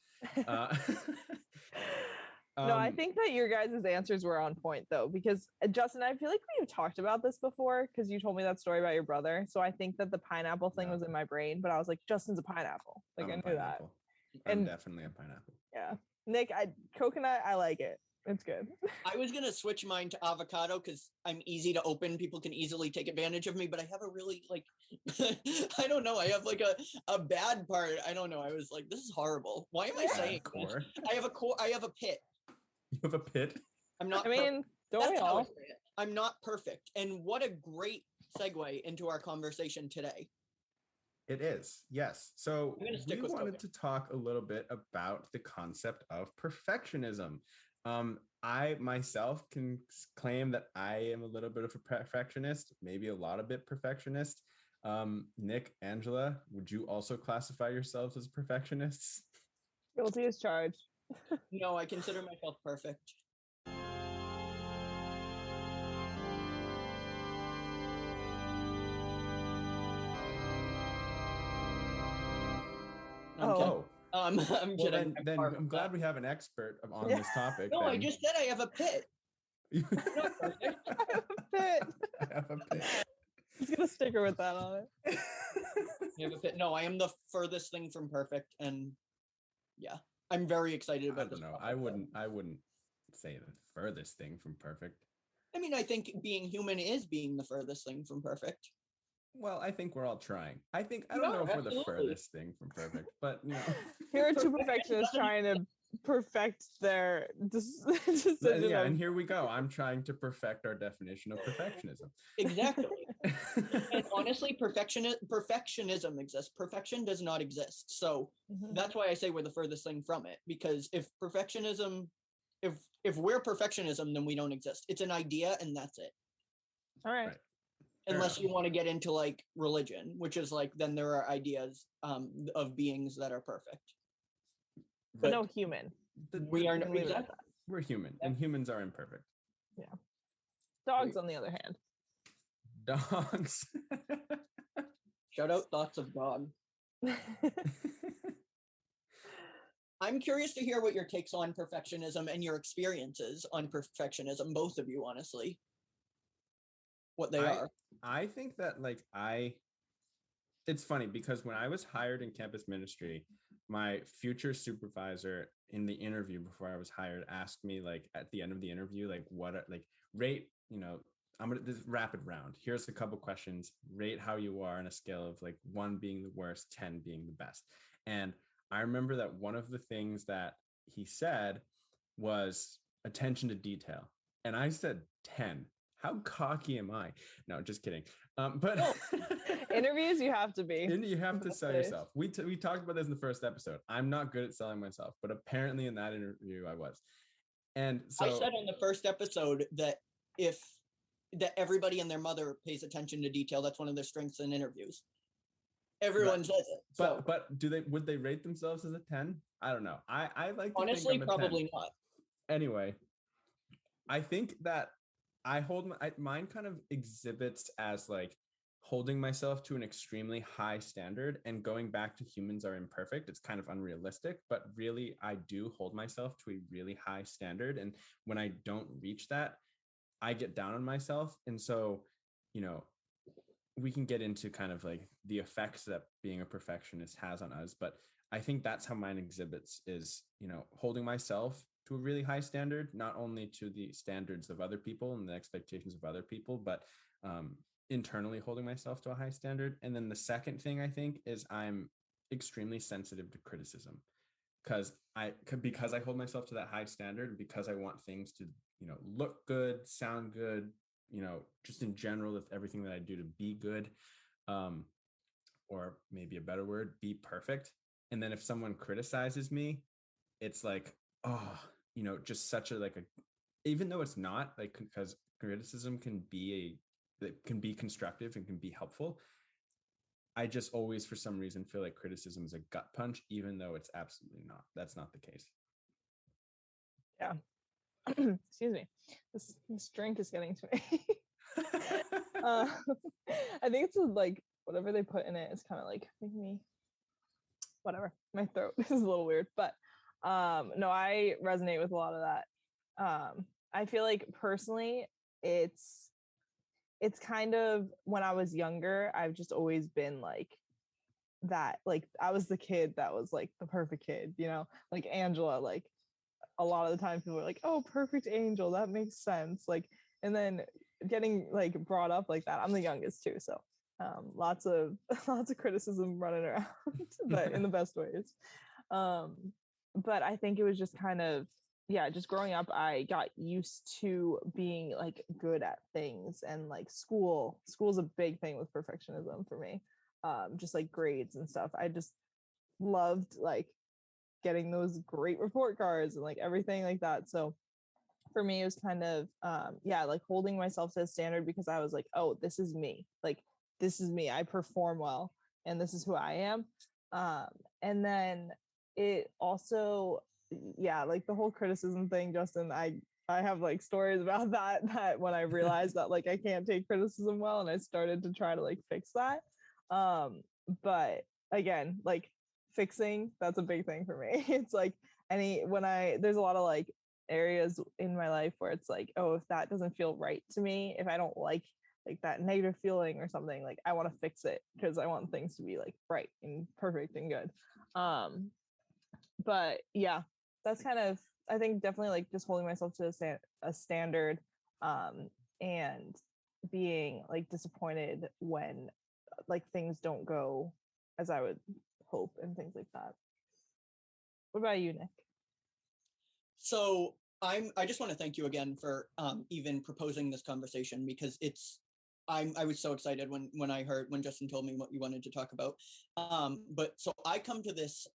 [SPEAKER 3] No, I think that your guys' answers were on point though, because Justin, I feel like we've talked about this before because you told me that story about your brother. So I think that the pineapple thing was in my brain, but I was like, Justin's a pineapple. Like
[SPEAKER 2] I'm
[SPEAKER 3] I
[SPEAKER 2] a
[SPEAKER 3] knew that.
[SPEAKER 2] pineapple. I'm
[SPEAKER 3] And-
[SPEAKER 2] definitely a pineapple.
[SPEAKER 3] Yeah. Nick, coconut, I like it. It's good.
[SPEAKER 1] I was gonna switch mine to avocado because I'm easy to open. People can easily take advantage of me, but I have a really like I don't know. I have like a bad part. I don't know. I was like, this is horrible. Why am I
[SPEAKER 3] Yeah.
[SPEAKER 1] saying this?
[SPEAKER 2] Core.
[SPEAKER 1] I have a core. I have a pit.
[SPEAKER 2] You have a pit.
[SPEAKER 1] I'm not.
[SPEAKER 3] I mean, don't we
[SPEAKER 1] That's how I
[SPEAKER 3] all?
[SPEAKER 1] say it. I'm not perfect. And what a great segue into our conversation today.
[SPEAKER 2] It is, yes. So
[SPEAKER 1] I'm gonna stick
[SPEAKER 2] we
[SPEAKER 1] with
[SPEAKER 2] wanted
[SPEAKER 1] cooking.
[SPEAKER 2] to talk a little bit about the concept of perfectionism. I myself can claim that I am a little bit of a perfectionist, maybe a lot of bit perfectionist. Nick, Angela, would you also classify yourselves as perfectionists?
[SPEAKER 3] Guilty as charged.
[SPEAKER 1] No, I consider myself perfect. I'm kidding.
[SPEAKER 2] Oh,
[SPEAKER 1] I'm
[SPEAKER 2] well,
[SPEAKER 1] kidding.
[SPEAKER 2] then
[SPEAKER 1] far from
[SPEAKER 2] I'm glad
[SPEAKER 1] that.
[SPEAKER 2] we have an expert on
[SPEAKER 3] Yeah.
[SPEAKER 2] this topic.
[SPEAKER 1] No, I
[SPEAKER 2] then.
[SPEAKER 1] just said I have a pit. I'm not perfect.
[SPEAKER 3] Pit.
[SPEAKER 2] I have a pit.
[SPEAKER 3] Just get a sticker with that on it.
[SPEAKER 1] I have a pit. No, I am the furthest thing from perfect, and yeah, I'm very excited
[SPEAKER 2] I
[SPEAKER 1] about this.
[SPEAKER 2] don't know.
[SPEAKER 1] topic, though.
[SPEAKER 2] I wouldn't say the furthest thing from perfect.
[SPEAKER 1] I mean, I think being human is being the furthest thing from perfect.
[SPEAKER 2] Well, I think we're all trying. I
[SPEAKER 1] We
[SPEAKER 2] don't know
[SPEAKER 1] are,
[SPEAKER 2] if we're the
[SPEAKER 1] absolutely.
[SPEAKER 2] furthest thing from perfect, but
[SPEAKER 3] Here are two perfectionists trying to perfect their decision.
[SPEAKER 2] Yeah, and here we go. I'm trying to perfect our definition of perfectionism.
[SPEAKER 1] Exactly. And honestly, perfectionism exists. Perfection does not exist. So that's why I say we're the furthest thing from it. Because if perfectionism, if we're perfectionism, then we don't exist. It's an idea, and that's it.
[SPEAKER 3] All right.
[SPEAKER 1] Unless you want to get into like religion, which is like then there are ideas of beings that are perfect.
[SPEAKER 3] But no human.
[SPEAKER 1] We are exactly.
[SPEAKER 2] We're human, and humans are imperfect.
[SPEAKER 3] Yeah. Dogs, on the other hand.
[SPEAKER 2] Dogs.
[SPEAKER 1] Shout out thoughts of dog. I'm curious to hear what your takes on perfectionism and your experiences on perfectionism, both of you, honestly. What they are.
[SPEAKER 2] I think that it's funny because when I was hired in campus ministry, my future supervisor in the interview before I was hired asked me like at the end of the interview, like rate, I'm gonna this rapid round. Here's a couple questions. Rate how you are on a scale of like 1 being the worst, 10 being the best. And I remember that one of the things that he said was attention to detail. And I said 10. How cocky am I? No, just kidding. But
[SPEAKER 3] interviews, you have to be.
[SPEAKER 2] You have to sell yourself. We talked about this in the first episode. I'm not good at selling myself, but apparently in that interview I was. And so
[SPEAKER 1] I said in the first episode that that everybody and their mother pays attention to detail. That's one of their strengths in interviews. Everyone says it. So.
[SPEAKER 2] But would they rate themselves as a 10? I don't know. I like to
[SPEAKER 1] honestly
[SPEAKER 2] think I'm a
[SPEAKER 1] probably
[SPEAKER 2] 10.
[SPEAKER 1] not.
[SPEAKER 2] Anyway, I think that I hold mine kind of exhibits as like holding myself to an extremely high standard, and going back to humans are imperfect. It's kind of unrealistic, but really I do hold myself to a really high standard. And when I don't reach that, I get down on myself. And so, we can get into kind of like the effects that being a perfectionist has on us. But I think that's how mine exhibits is, holding myself to a really high standard, not only to the standards of other people and the expectations of other people, but internally holding myself to a high standard. And then the second thing I think is I'm extremely sensitive to criticism because I hold myself to that high standard, and because I want things to, look good, sound good, just in general, if everything that I do to be good, or maybe a better word, be perfect. And then if someone criticizes me, it's like, oh, just such a even though it's not like, because criticism can be constructive and can be helpful. I just always, for some reason, feel like criticism is a gut punch, even though it's absolutely not. That's not the case.
[SPEAKER 3] Yeah. Excuse me. This drink is getting to me. I think it's like whatever they put in it is kind of like making me whatever. My throat is a little weird, but no, I resonate with a lot of that. I feel like personally it's kind of when I was younger, I've just always been like that. Like I was the kid that was like the perfect kid, like Angela, like a lot of the time people are like, oh, perfect angel, that makes sense. Like, and then getting like brought up like that. I'm the youngest too, so lots of criticism running around, but in the best ways. But I think it was just kind of, just growing up, I got used to being like good at things, and like school's a big thing with perfectionism for me. Just like grades and stuff. I just loved like getting those great report cards and like everything like that. So for me, it was kind of, like holding myself to a standard because I was like, oh, this is me. Like, this is me. I perform well and this is who I am. And then it also, like the whole criticism thing, Justin, I have like stories about that when I realized that like I can't take criticism well, and I started to try to like fix that. But again, like fixing, that's a big thing for me. It's like there's a lot of like areas in my life where it's like, oh, if that doesn't feel right to me, if I don't like that negative feeling or something, like I want to fix it because I want things to be like right and perfect and good. But yeah, that's kind of, I think definitely like just holding myself to a standard, and being like disappointed when like things don't go as I would hope and things like that. What about you, Nick?
[SPEAKER 1] So I just want to thank you again for even proposing this conversation, because I was so excited when Justin told me what you wanted to talk about. But so I come to this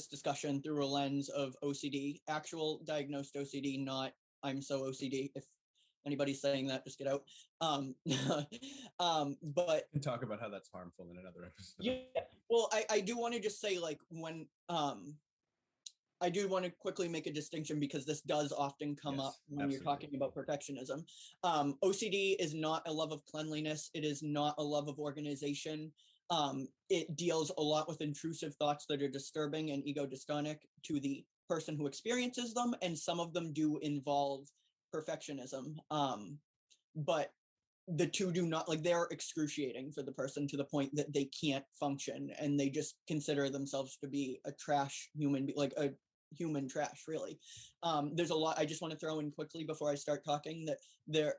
[SPEAKER 1] discussion through a lens of OCD, actual diagnosed OCD, not I'm so OCD. If anybody's saying that, just get out. But
[SPEAKER 2] And talk about how that's harmful in another episode.
[SPEAKER 1] yeah, well, I do want to just say, like, when I do want to quickly make a distinction, because this does often come up when
[SPEAKER 2] absolutely.
[SPEAKER 1] you're talking about perfectionism. OCD is not a love of cleanliness. It is not a love of organization. It deals a lot with intrusive thoughts that are disturbing and ego dystonic to the person who experiences them, and some of them do involve perfectionism. But the two do not, like, they're excruciating for the person to the point that they can't function, and they just consider themselves to be a trash human, like a human trash, really. There's a lot I just want to throw in quickly before I start talking, that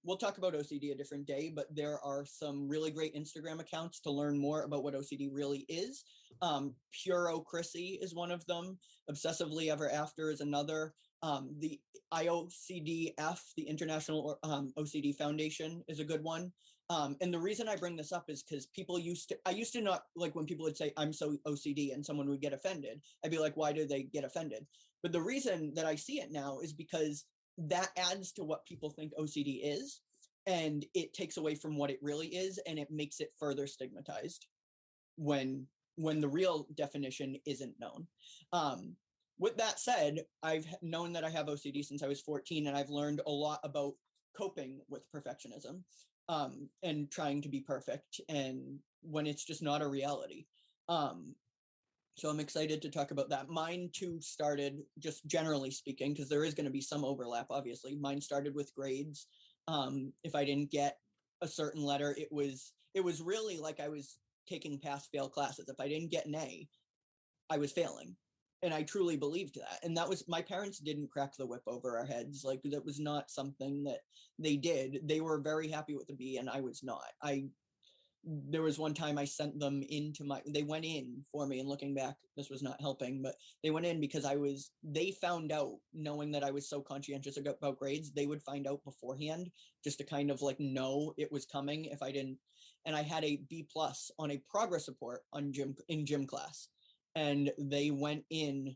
[SPEAKER 1] we'll talk about OCD a different day, but there are some really great Instagram accounts to learn more about what OCD really is. Purocracy is one of them. Obsessively Ever After is another. The IOCDF, the International OCD Foundation, is a good one. And the reason I bring this up is because I used to not, like, when people would say, I'm so OCD, and someone would get offended, I'd be like, why do they get offended? But the reason that I see it now is because that adds to what people think OCD is, and it takes away from what it really is, and it makes it further stigmatized when the real definition isn't known. With that said, I've known that I have OCD since I was 14, and I've learned a lot about coping with perfectionism, and trying to be perfect, and when it's just not a reality. So I'm excited to talk about that. Mine too started, just generally speaking, because there is going to be some overlap, obviously. Mine started with grades. If I didn't get a certain letter, it was really like I was taking pass-fail classes. If I didn't get an A, I was failing. And I truly believed that. And that was, my parents didn't crack the whip over our heads. Like, that was not something that they did. They were very happy with the B, and I was not. There was one time I sent them they went in for me, and looking back, this was not helping, but they went in because they found out, knowing that I was so conscientious about grades, they would find out beforehand, just to kind of like know it was coming if I didn't. And I had a B+ on a progress report in gym class. And they went in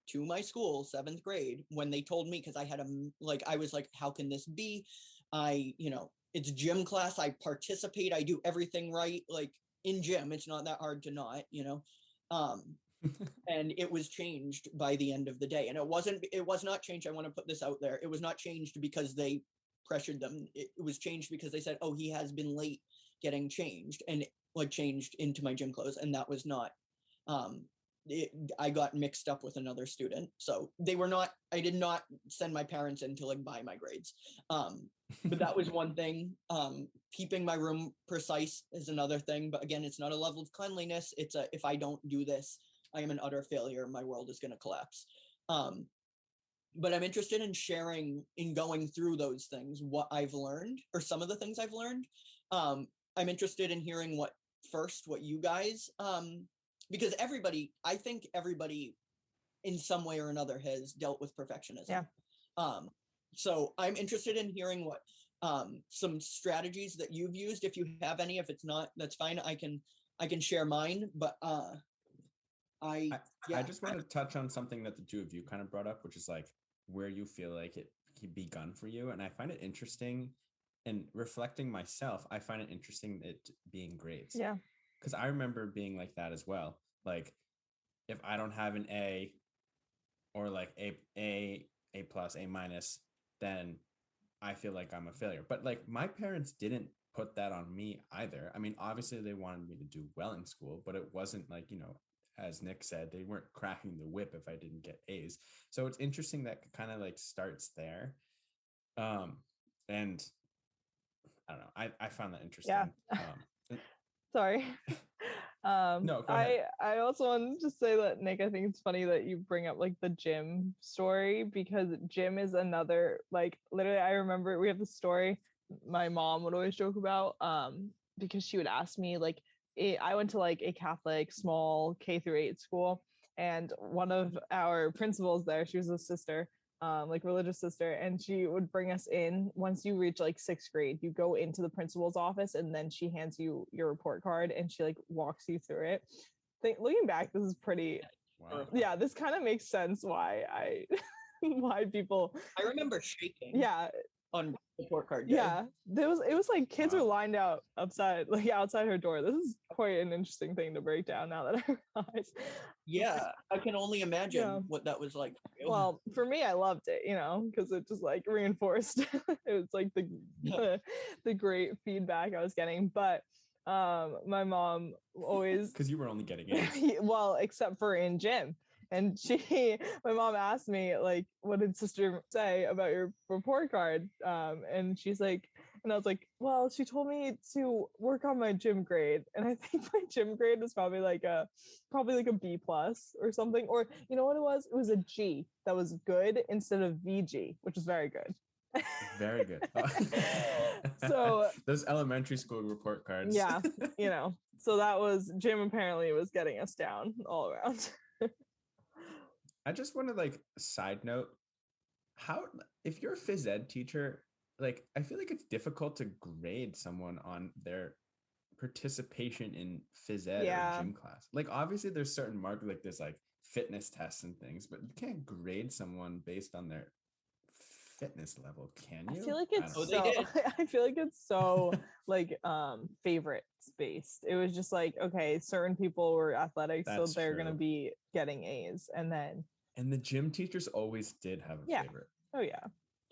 [SPEAKER 1] to my school, 7th grade, when they told me, because I was like, how can this be? It's gym class. I participate. I do everything right. Like, in gym, it's not that hard to not, and it was changed by the end of the day. And it was not changed. I want to put this out there. It was not changed because they pressured them. It was changed because they said, oh, he has been late getting changed, and like changed into my gym clothes. And that was not, I got mixed up with another student. So I did not send my parents in to like buy my grades. But that was one thing. Keeping my room precise is another thing. But again, it's not a level of cleanliness. It's if I don't do this, I am an utter failure. My world is going to collapse. But I'm interested in sharing, in going through those things, what I've learned, or some of the things I've learned. I'm interested in hearing what you guys, because I think everybody in some way or another has dealt with perfectionism.
[SPEAKER 3] Yeah.
[SPEAKER 1] So I'm interested in hearing what some strategies that you've used, if you have any. If it's not, that's fine. I can share mine, but I
[SPEAKER 2] just want to touch on something that the two of you kind of brought up, which is like where you feel like it begun for you. And I find it interesting, and reflecting myself, I find it interesting it being grades.
[SPEAKER 3] Yeah.
[SPEAKER 2] Because I remember being like that as well. Like, if I don't have an A, or like A+, A-, A-, then I feel like I'm a failure. But like, my parents didn't put that on me either. I mean, obviously they wanted me to do well in school, but it wasn't like, as Nick said, they weren't cracking the whip if I didn't get A's. So it's interesting that kind of like starts there. And I don't know, I found that interesting.
[SPEAKER 3] Yeah. Sorry.
[SPEAKER 2] No, go ahead.
[SPEAKER 3] I also wanted to say that, Nick, I think it's funny that you bring up like the gym story, because gym is another, like, literally, I remember we have the story my mom would always joke about, because she would ask me, like, I went to like a Catholic small K-8 school, And one of our principals there, she was a sister, like religious sister, and she would bring us in. Once you reach like 6th grade, you go into the principal's office, and then she hands you your report card, and she like walks you through it. Looking back, this is pretty.
[SPEAKER 2] Wow.
[SPEAKER 3] Yeah, this kind of makes sense why why people.
[SPEAKER 1] I remember shaking.
[SPEAKER 3] Yeah,
[SPEAKER 1] on report card day.
[SPEAKER 3] yeah, it was like kids
[SPEAKER 2] Wow.
[SPEAKER 3] were lined out outside her door. This is quite an interesting thing to break down now that I realize.
[SPEAKER 1] Yeah, I can only imagine
[SPEAKER 3] Yeah.
[SPEAKER 1] what that was like.
[SPEAKER 3] Well, for me, I loved it, because it just like reinforced. It was like the great feedback I was getting. But my mom always,
[SPEAKER 2] Because you were only getting it.
[SPEAKER 3] well, except for in gym. And my mom asked me, like, what did sister say about your report card? And she's like, and I was like, well, she told me to work on my gym grade. And I think my gym grade was probably like a B+ or something. Or you know what it was? It was a G that was good instead of VG, which is very good.
[SPEAKER 2] Very good.
[SPEAKER 3] So
[SPEAKER 2] those elementary school report cards.
[SPEAKER 3] Yeah, so that was gym apparently was getting us down all around.
[SPEAKER 2] I just want to like side note, if you're a phys ed teacher, like I feel like it's difficult to grade someone on their participation in phys ed or gym class. Like obviously there's certain markers, like there's like fitness tests and things, but you can't grade someone based on their fitness level, can you?
[SPEAKER 3] I feel like it's I feel like it's so like favorites based. It was just like, okay, certain people were athletic, so they're gonna be getting A's, and
[SPEAKER 2] the gym teachers always did have a favorite.
[SPEAKER 3] Oh yeah.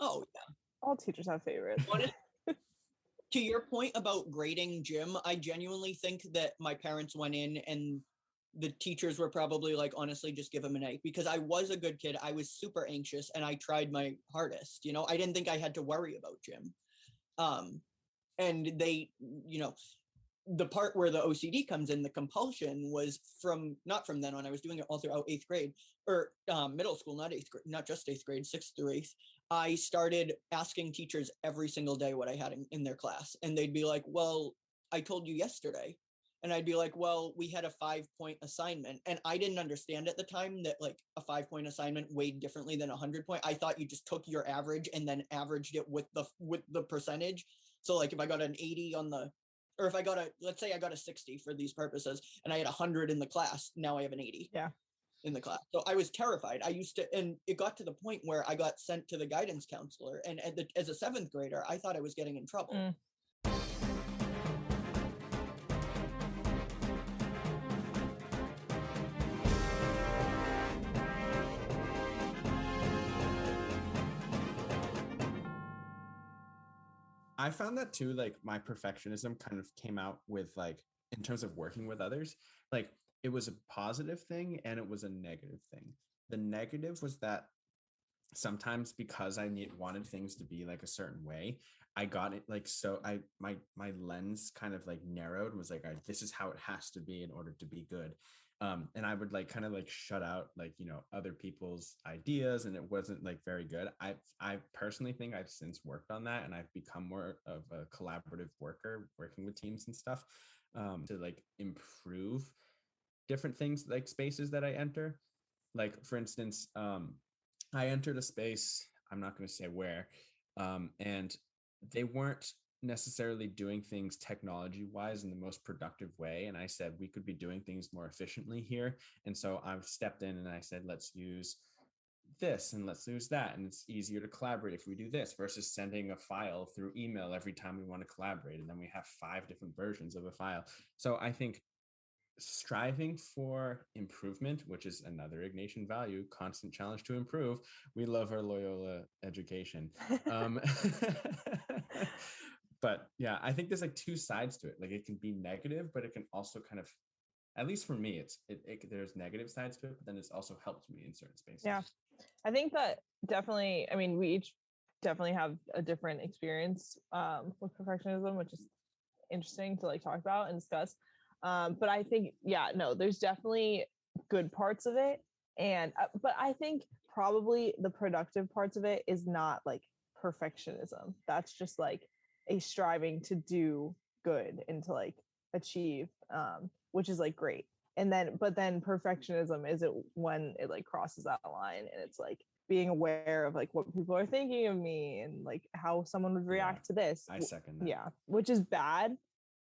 [SPEAKER 3] All teachers have favorites.
[SPEAKER 1] To your point about grading gym, I genuinely think that my parents went in and the teachers were probably like, honestly, just give him an A, because I was a good kid. I was super anxious and I tried my hardest. I didn't think I had to worry about gym. And they, the part where the OCD comes in, the compulsion, was not from then on. I was doing it all throughout 8th grade or middle school, not 8th grade, not just 8th grade, 6th through 8th. I started asking teachers every single day what I had in their class. And they'd be like, well, I told you yesterday. And I'd be like, well, we had a 5-point assignment. And I didn't understand at the time that like a 5-point assignment weighed differently than a 100-point. I thought you just took your average and then averaged it with the percentage. So like if I got an 80 or if let's say I got a 60 for these purposes and I had 100 in the class, now I have an 80 in the class. So I was terrified. And it got to the point where I got sent to the guidance counselor. And as a 7th grader, I thought I was getting in trouble.
[SPEAKER 2] I found that too, like my perfectionism kind of came out with like, in terms of working with others, like it was a positive thing and it was a negative thing. The negative was that sometimes because I wanted things to be like a certain way, I got it like, so my lens kind of like narrowed, was like, all right, this is how it has to be in order to be good. And I would like kind of like shut out like, other people's ideas, and it wasn't like very good. I personally think I've since worked on that, and I've become more of a collaborative worker, working with teams and stuff, to like improve different things, like spaces that I enter. Like for instance, I entered a space, I'm not going to say where, and they weren't necessarily doing things technology wise in the most productive way. And I said, we could be doing things more efficiently here. And so I've stepped in and I said, let's use this and let's use that. And it's easier to collaborate if we do this versus sending a file through email every time we want to collaborate. And then we have 5 different versions of a file. So I think striving for improvement, which is another Ignatian value, constant challenge to improve. We love our Loyola education. But yeah, I think there's like 2 sides to it. Like it can be negative, but it can also kind of, at least for me, there's negative sides to it, but then it's also helped me in certain spaces.
[SPEAKER 3] Yeah, I think that definitely, I mean, we each definitely have a different experience with perfectionism, which is interesting to like talk about and discuss. But I think, there's definitely good parts of it. And, but I think probably the productive parts of it is not like perfectionism. That's just like a striving to do good and to like achieve, which is like great. but then perfectionism is it when it like crosses that line, and it's like being aware of like what people are thinking of me and like how someone would react to this.
[SPEAKER 2] I second that.
[SPEAKER 3] Yeah, which is bad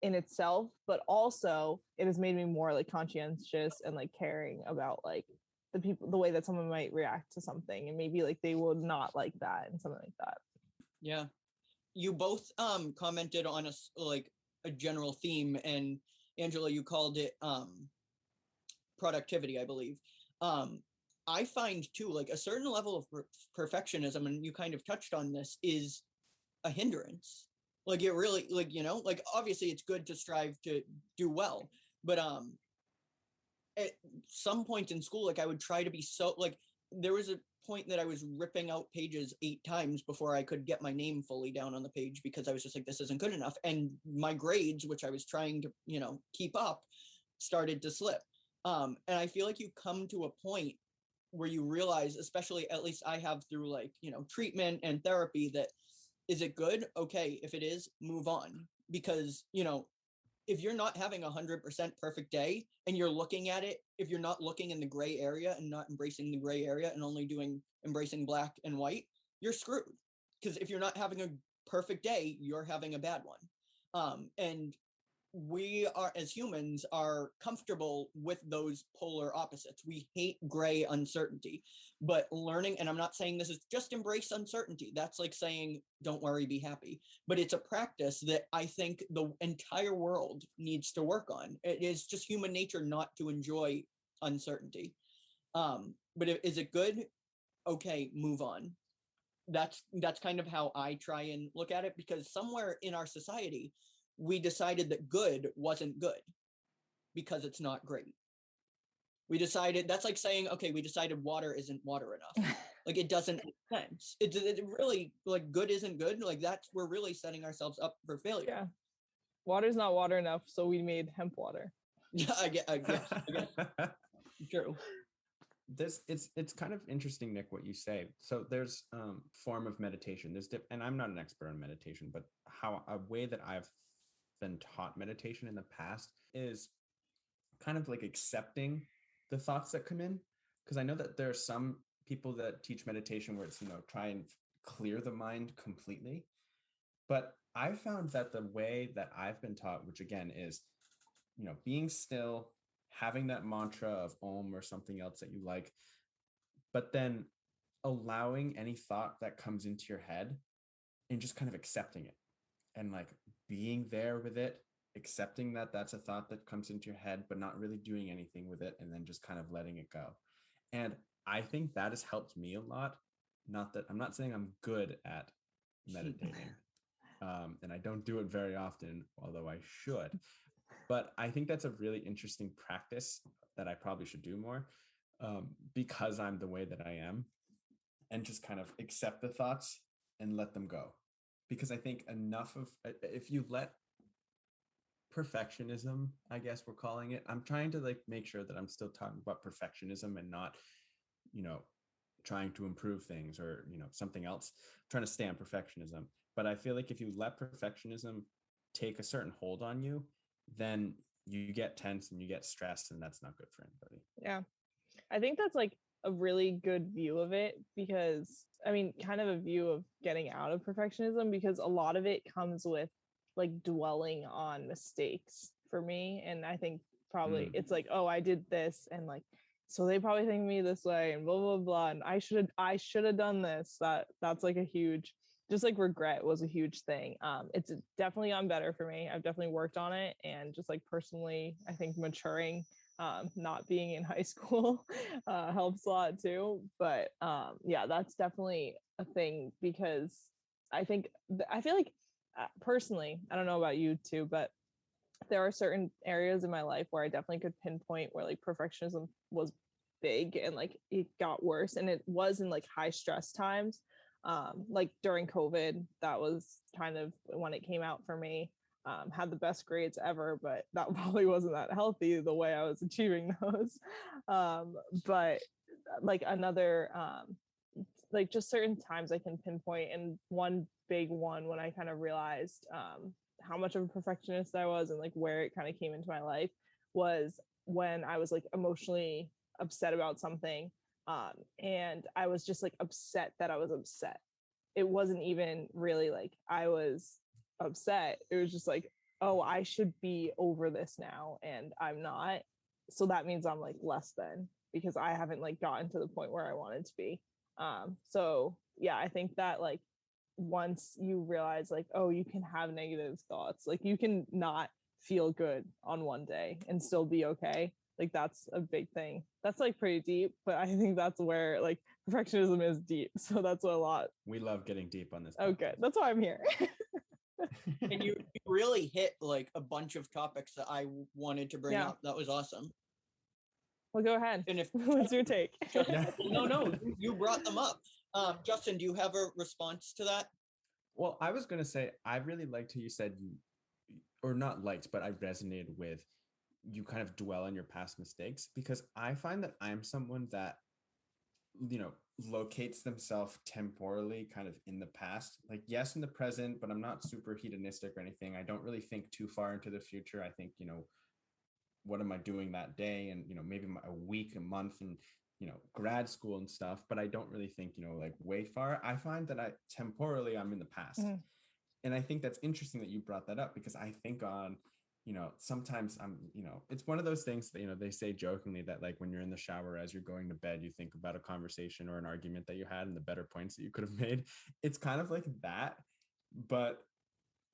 [SPEAKER 3] in itself, but also it has made me more like conscientious and like caring about like the way that someone might react to something, and maybe like they will not like that and something like that.
[SPEAKER 1] Yeah. You both commented on like a general theme, and Angela, you called it productivity, I believe. I find too, like a certain level of perfectionism, and you kind of touched on this, is a hindrance. Like it really, like, you know, like obviously it's good to strive to do well, but at some point in school, like I would try to be so, like there was a point that I was ripping out pages 8 times before I could get my name fully down on the page, because I was just like, this isn't good enough. And my grades, which I was trying to, you know, keep up, started to slip. And I feel like you come to a point where you realize, especially at least I have through like, you know, treatment and therapy, that is it good? Okay. If it is, move on. Because, you know, if you're not having 100% perfect day and you're looking at it, if you're not looking in the gray area and not embracing the gray area and only embracing black and white, you're screwed. Because if you're not having a perfect day, you're having a bad one. And we are, as humans, are comfortable with those polar opposites. We hate gray uncertainty, but learning, and I'm not saying this is just embrace uncertainty. That's like saying, don't worry, be happy. But it's a practice that I think the entire world needs to work on. It is just human nature not to enjoy uncertainty. But is it good? Okay, move on. That's kind of how I try and look at it, because somewhere in our society, we decided that good wasn't good because it's not great. We decided, that's like saying, okay, we decided water isn't water enough. Like it doesn't make sense. It really, like, good isn't good. Like we're really setting ourselves up for failure.
[SPEAKER 3] Yeah, water's not water enough, so we made hemp water.
[SPEAKER 1] Yeah, I guess. True.
[SPEAKER 2] It's kind of interesting, Nick, what you say. So there's form of meditation. And I'm not an expert on meditation, but a way that I've been taught meditation in the past is kind of like accepting the thoughts that come in. Because I know that there are some people that teach meditation where it's, you know, try and clear the mind completely. But I found that the way that I've been taught, which again is, you know, being still, having that mantra of Om or something else that you like, but then allowing any thought that comes into your head and just kind of accepting it and like being there with it, accepting that that's a thought that comes into your head, but not really doing anything with it, and then just kind of letting it go. And I think that has helped me a lot. Not that I'm not saying I'm good at meditating, and I don't do it very often, although I should. But I think that's a really interesting practice that I probably should do more, because I'm the way that I am, and just kind of accept the thoughts and let them go. Because I think if you let perfectionism, I guess we're calling it, I'm trying to like make sure that I'm still talking about perfectionism and not, you know, trying to improve things or, you know, something else, I'm trying to stay on perfectionism. But I feel like if you let perfectionism take a certain hold on you, then you get tense and you get stressed, and that's not good for anybody.
[SPEAKER 3] Yeah, I think that's like a really good view of it, because I mean, kind of a view of getting out of perfectionism, because a lot of it comes with like dwelling on mistakes for me. And I think probably it's like, oh, I did this, and like, so they probably think of me this way, and blah blah blah, and I should have done this. That's like a huge, just like regret was a huge thing. It's definitely gotten better for me. I've definitely worked on it, and just like personally, I think maturing, not being in high school helps a lot too. But yeah, that's definitely a thing, because I feel like personally, I don't know about you too, but there are certain areas in my life where I definitely could pinpoint where like perfectionism was big, and like it got worse, and it was in like high stress times. Like during COVID, that was kind of when it came out for me. Had the best grades ever, but that probably wasn't that healthy the way I was achieving those. But like another, like just certain times I can pinpoint, and one big one when I kind of realized how much of a perfectionist I was, and like where it kind of came into my life, was when I was like emotionally upset about something. And I was just like upset that I was upset. It wasn't even really like I was upset. It was just like, oh, I should be over this now and I'm not. So that means I'm like less than, because I haven't like gotten to the point where I wanted to be. So yeah, I think that like once you realize like, oh, you can have negative thoughts, like you can not feel good on one day and still be okay. Like that's a big thing. That's like pretty deep, but I think that's where like perfectionism is deep. So that's a lot.
[SPEAKER 2] We love getting deep on this.
[SPEAKER 3] Okay, that's why I'm here.
[SPEAKER 1] And you really hit like a bunch of topics that I wanted to bring
[SPEAKER 3] Yeah.
[SPEAKER 1] up. That was awesome.
[SPEAKER 3] Well, go ahead.
[SPEAKER 1] And if
[SPEAKER 3] What's your take?
[SPEAKER 2] Yeah.
[SPEAKER 1] no, you brought them up. Justin, do you have a response to that?
[SPEAKER 2] Well, I was going to say, I really liked who you said you, or not liked, but I resonated with, you kind of dwell on your past mistakes, because I find that I'm someone that, you know, locates themselves temporally kind of in the past, like yes, in the present, but I'm not super hedonistic or anything. I don't really think too far into the future. I think, you know, what am I doing that day? And, you know, maybe a week, a month, and, you know, grad school and stuff, but I don't really think, you know, like way far. I find that temporally I'm in the past.
[SPEAKER 3] Mhm.
[SPEAKER 2] And I think that's interesting that you brought that up, because I think on, you know, sometimes I'm, you know, it's one of those things that, you know, they say jokingly that like when you're in the shower as you're going to bed, you think about a conversation or an argument that you had and the better points that you could have made. It's kind of like that, but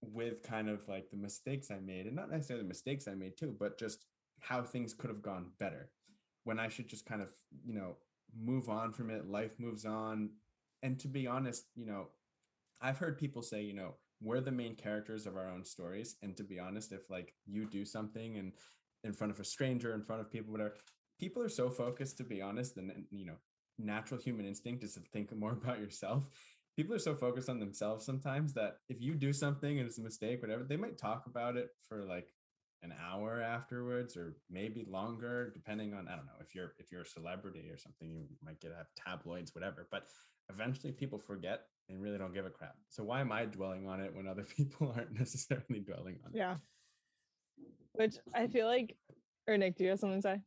[SPEAKER 2] with kind of like the mistakes I made, and not necessarily the mistakes I made too, but just how things could have gone better, when I should just kind of, you know, move on from it. Life moves on. And to be honest, you know, I've heard people say, you know, we're the main characters of our own stories. And to be honest, if like you do something and in front of a stranger, in front of people, whatever, people are so focused, to be honest, and you know, natural human instinct is to think more about yourself. People are so focused on themselves sometimes that if you do something and it's a mistake, whatever, they might talk about it for like an hour afterwards, or maybe longer, depending on, I don't know, if you're a celebrity or something, you might have tabloids, whatever, but eventually people forget and really don't give a crap. So why am I dwelling on it when other people aren't necessarily dwelling on it?
[SPEAKER 3] Yeah. Which I feel like, or Nick, do you have something to say?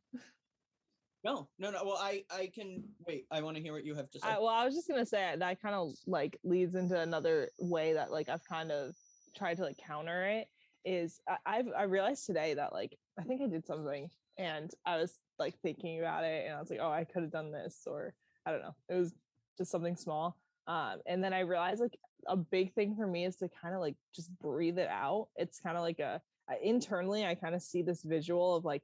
[SPEAKER 1] No. Well, I can wait. I want to hear what you have to say.
[SPEAKER 3] I was just gonna say that kind of like leads into another way that like I've kind of tried to like counter it. Is I realized today that like I think I did something and I was like thinking about it and I was like, oh, I could have done this, or I don't know. It was just something small. And then I realized like a big thing for me is to kind of like just breathe it out. It's kind of like internally, I kind of see this visual of like,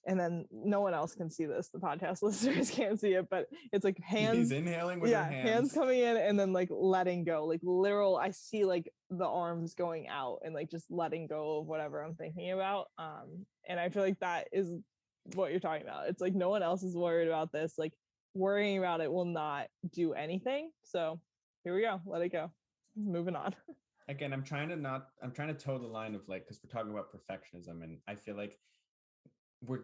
[SPEAKER 3] and then no one else can see this. The podcast listeners can't see it, but it's like hands.
[SPEAKER 2] He's inhaling with her
[SPEAKER 3] hands coming in and then like letting go, like literal. I see like the arms going out and like just letting go of whatever I'm thinking about. And I feel like that is what you're talking about. It's like no one else is worried about this. Like worrying about it will not do anything. So here we go. Let it go. Moving on.
[SPEAKER 2] Again, I'm trying to toe the line of like, because we're talking about perfectionism, and I feel like we're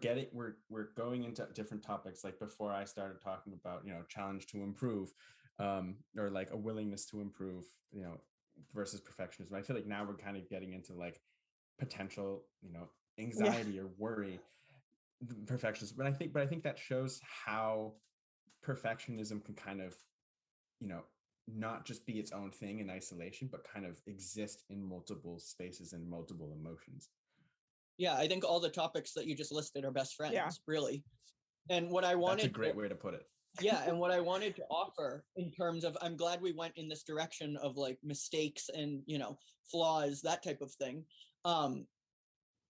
[SPEAKER 2] going into different topics. Like before I started talking about, you know, challenge to improve, or like a willingness to improve, you know, versus perfectionism. I feel like now we're kind of getting into like potential, you know, anxiety or worry, perfectionism. But I think that shows how perfectionism can kind of, you know, not just be its own thing in isolation, but kind of exist in multiple spaces and multiple emotions.
[SPEAKER 1] Yeah, I think all the topics that you just listed are best friends, really. And what I wanted—
[SPEAKER 2] That's a great way to put it.
[SPEAKER 1] Yeah, and what I wanted to offer in terms of, I'm glad we went in this direction of like mistakes and, you know, flaws, that type of thing.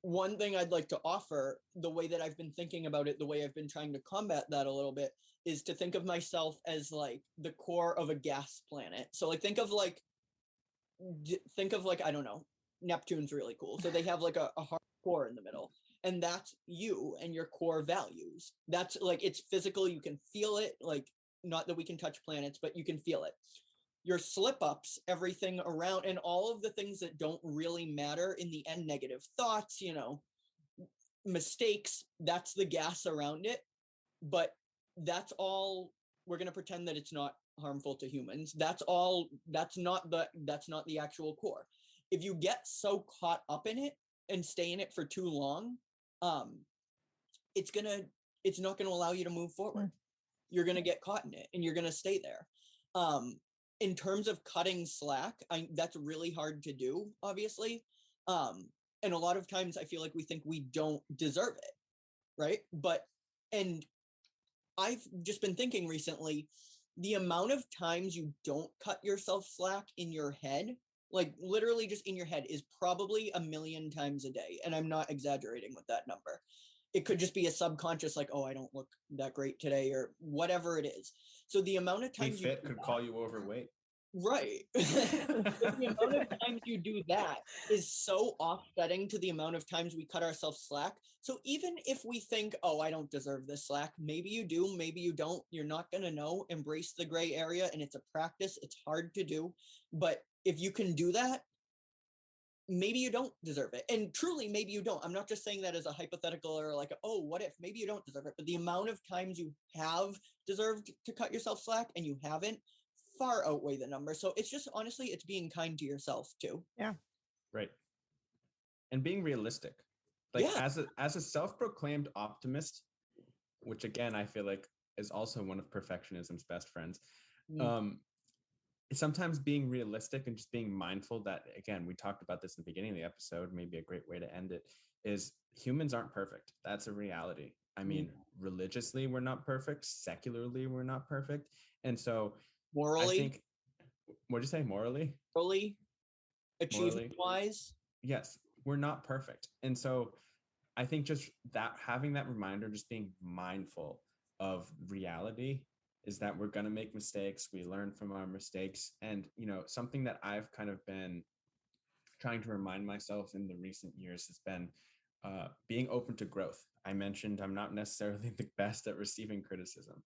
[SPEAKER 1] One thing I'd like to offer, the way that I've been thinking about it, the way I've been trying to combat that a little bit, is to think of myself as like the core of a gas planet. So like think of like, I don't know, Neptune's really cool. So they have like a hard core in the middle, and that's you and your core values. That's like, it's physical, you can feel it, like not that we can touch planets, but you can feel it. Your slip ups, everything around, and all of the things that don't really matter in the end, negative thoughts, you know, mistakes, that's the gas around it. But that's all, we're going to pretend that it's not harmful to humans. That's not the actual core. If you get so caught up in it and stay in it for too long, it's not gonna allow you to move forward. You're gonna get caught in it and you're gonna stay there. In terms of cutting slack, that's really hard to do, obviously. And a lot of times I feel like we think we don't deserve it, right? And I've just been thinking recently, the amount of times you don't cut yourself slack in your head, like literally just in your head, is probably 1,000,000 times a day. And I'm not exaggerating with that number. It could just be a subconscious, like, oh, I don't look that great today, or whatever it is. So the amount of times
[SPEAKER 2] Fit could call you overweight.
[SPEAKER 1] Right. The amount of times you do that is so offsetting to the amount of times we cut ourselves slack. So even if we think, oh, I don't deserve this slack, maybe you do, maybe you don't, you're not going to know. Embrace the gray area, and it's a practice. It's hard to do. But if you can do that, maybe you don't deserve it. And truly, maybe you don't. I'm not just saying that as a hypothetical or like, oh, what if? Maybe you don't deserve it. But the amount of times you have deserved to cut yourself slack and you haven't far outweigh the number. So it's just, honestly, it's being kind to yourself too.
[SPEAKER 3] Yeah.
[SPEAKER 2] Right. And being realistic. Like as a self-proclaimed optimist, which again, I feel like is also one of perfectionism's best friends. Sometimes being realistic and just being mindful that, again, we talked about this in the beginning of the episode, maybe a great way to end it, is humans aren't perfect. That's a reality. I mean, religiously, we're not perfect. Secularly, we're not perfect. And so
[SPEAKER 1] morally,
[SPEAKER 2] I think, what'd you say? Morally,
[SPEAKER 1] achievement wise,
[SPEAKER 2] yes, we're not perfect. And so I think just that, having that reminder, just being mindful of reality, is that we're going to make mistakes. We learn from our mistakes. And, something that I've kind of been trying to remind myself in the recent years has been being open to growth. I mentioned I'm not necessarily the best at receiving criticism.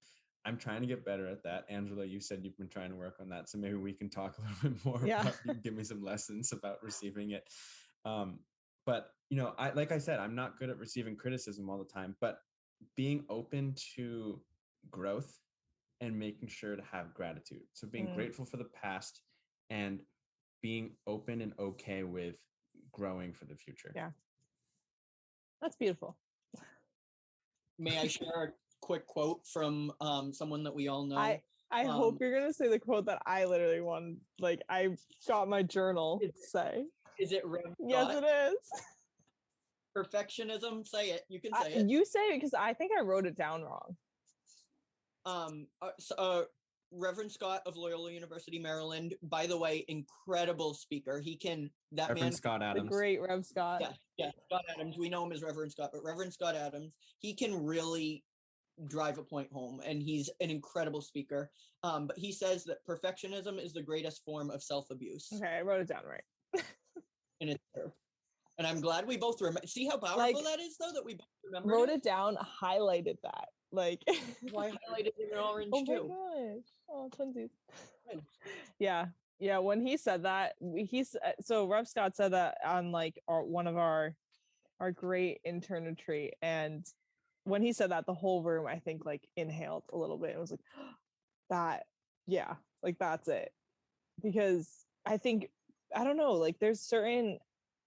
[SPEAKER 2] I'm trying to get better at that. Angela, you said you've been trying to work on that. So maybe we can talk a little bit more about, you can give me some lessons about receiving it. But, like I said, I'm not good at receiving criticism all the time, but being open to growth and making sure to have gratitude. So being grateful for the past and being open and okay with growing for the future.
[SPEAKER 3] Yeah. That's beautiful.
[SPEAKER 1] May I share a quick quote from someone that we all know?
[SPEAKER 3] I hope you're going to say the quote that I literally won. Like, I got my journal to say.
[SPEAKER 1] Is it Rev
[SPEAKER 3] Yes,
[SPEAKER 1] Scott?
[SPEAKER 3] it is.
[SPEAKER 1] Perfectionism. Say it. You can say it.
[SPEAKER 3] You say it, because I think I wrote it down wrong.
[SPEAKER 1] Reverend Scott of Loyola University, Maryland, by the way, incredible speaker.
[SPEAKER 2] Scott Adams.
[SPEAKER 3] The great Rev Scott.
[SPEAKER 1] Yeah, Scott Adams. We know him as Reverend Scott, but Reverend Scott Adams, he can really drive a point home, and he's an incredible speaker. But he says that perfectionism is the greatest form of self-abuse.
[SPEAKER 3] Okay, I wrote it down right.
[SPEAKER 1] And it's true. And I'm glad we both remember. See how powerful that is, though, that we both remember.
[SPEAKER 3] Wrote it down, highlighted that. Like,
[SPEAKER 1] why highlighted it in orange
[SPEAKER 3] too?
[SPEAKER 1] Oh
[SPEAKER 3] my gosh! Oh, twinsies. Yeah. When he said that, so Rev Scott said that on like one of our great intern retreat, and when he said that, the whole room, I think, like inhaled a little bit. It was like, like that's it. Because I think, I don't know, like there's certain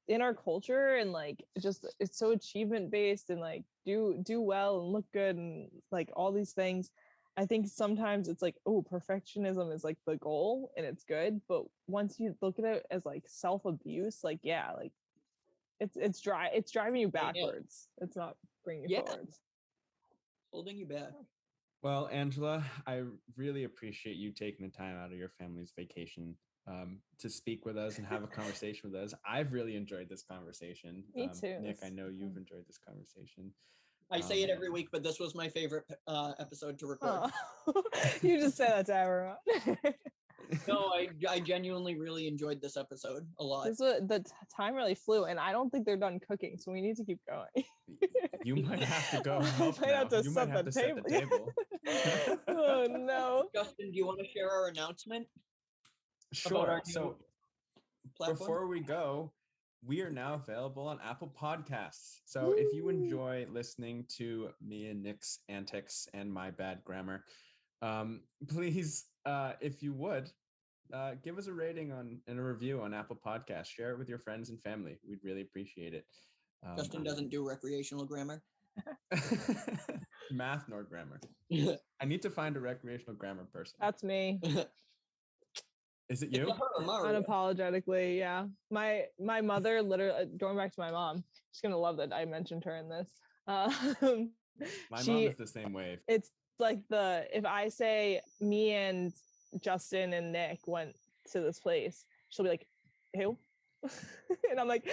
[SPEAKER 3] in our culture, and like it's so achievement based, and like do well and look good and like all these things. I think sometimes it's like, oh, perfectionism is like the goal and it's good, but once you look at it as like self-abuse, like like it's driving you backwards. It's not bringing you forwards.
[SPEAKER 1] Holding you back.
[SPEAKER 2] Well, Angela, I really appreciate you taking the time out of your family's vacation to speak with us and have a conversation with us. I've really enjoyed this conversation.
[SPEAKER 3] Me too.
[SPEAKER 2] Nick, I know you've enjoyed this conversation.
[SPEAKER 1] I say it every week, but this was my favorite episode to record.
[SPEAKER 3] You just say that to everyone.
[SPEAKER 1] No, I genuinely really enjoyed this episode a lot.
[SPEAKER 3] The time really flew, and I don't think they're done cooking, so we need to keep going.
[SPEAKER 2] You might have to go help now. You might have to set the table.
[SPEAKER 3] Oh no.
[SPEAKER 1] Justin, do you want to share our announcement?
[SPEAKER 2] Sure. So before we go, we are now available on Apple Podcasts. So if you enjoy listening to me and Nick's antics and my bad grammar, please, if you would, give us a rating and a review on Apple Podcasts. Share it with your friends and family. We'd really appreciate it.
[SPEAKER 1] Justin doesn't do recreational grammar.
[SPEAKER 2] Math nor grammar. I need to find a recreational grammar person.
[SPEAKER 3] That's me.
[SPEAKER 2] Is it you?
[SPEAKER 3] Unapologetically, yeah. My mother literally, going back to my mom, she's gonna love that I mentioned her in this.
[SPEAKER 2] My mom is the same way.
[SPEAKER 3] It's like if I say me and Justin and Nick went to this place, she'll be like, who? And I'm like,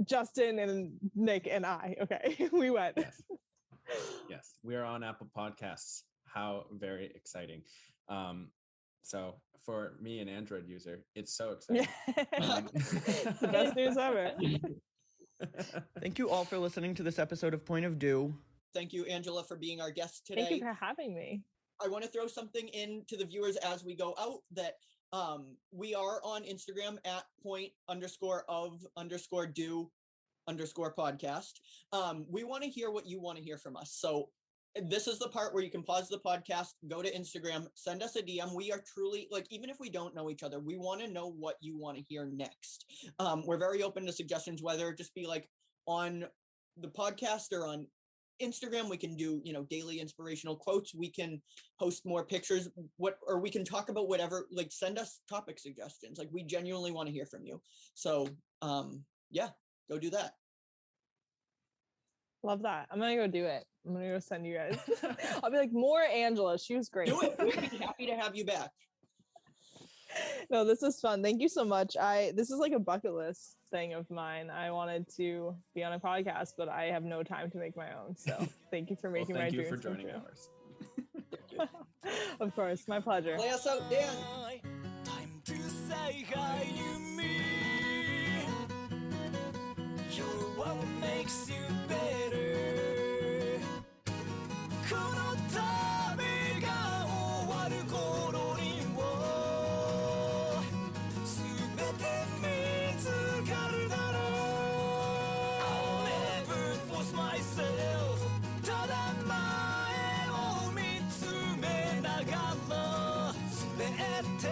[SPEAKER 3] Justin and Nick and I. Okay, we went.
[SPEAKER 2] Yes. Yes, we are on Apple Podcasts. How very exciting. So for me, an Android user, it's so exciting.
[SPEAKER 3] The best news ever.
[SPEAKER 5] Thank you all for listening to this episode of Point of View.
[SPEAKER 1] Thank you, Angela, for being our guest today.
[SPEAKER 3] Thank you for having me.
[SPEAKER 1] I want to throw something in to the viewers as we go out that we are on Instagram at point_of_do_podcast. We want to hear what you want to hear from us. So this is the part where you can pause the podcast, go to Instagram, send us a DM. We are truly, like, even if we don't know each other, we want to know what you want to hear next. We're very open to suggestions, whether it just be like on the podcast or on Instagram. We can do, daily inspirational quotes. We can post more pictures, or we can talk about whatever, like send us topic suggestions. Like we genuinely want to hear from you. So yeah, go do that.
[SPEAKER 3] Love that. I'm gonna go do it. I'm gonna go send you guys. I'll be like, more Angela. She was great.
[SPEAKER 1] Do it. We'd be happy to have you back.
[SPEAKER 3] No, this is fun. Thank you so much. This is like a bucket list thing of mine. I wanted to be on a podcast, but I have no time to make my own. So thank you for making my dreams come true.
[SPEAKER 2] Thank you for joining ours.
[SPEAKER 3] Of course, my pleasure.
[SPEAKER 1] Play us out, Dan.
[SPEAKER 6] Time to say hi to me. You're what makes you better. この旅が終わる頃には全て見つかるだろう I'll never force myself ただ前を見つめながら全て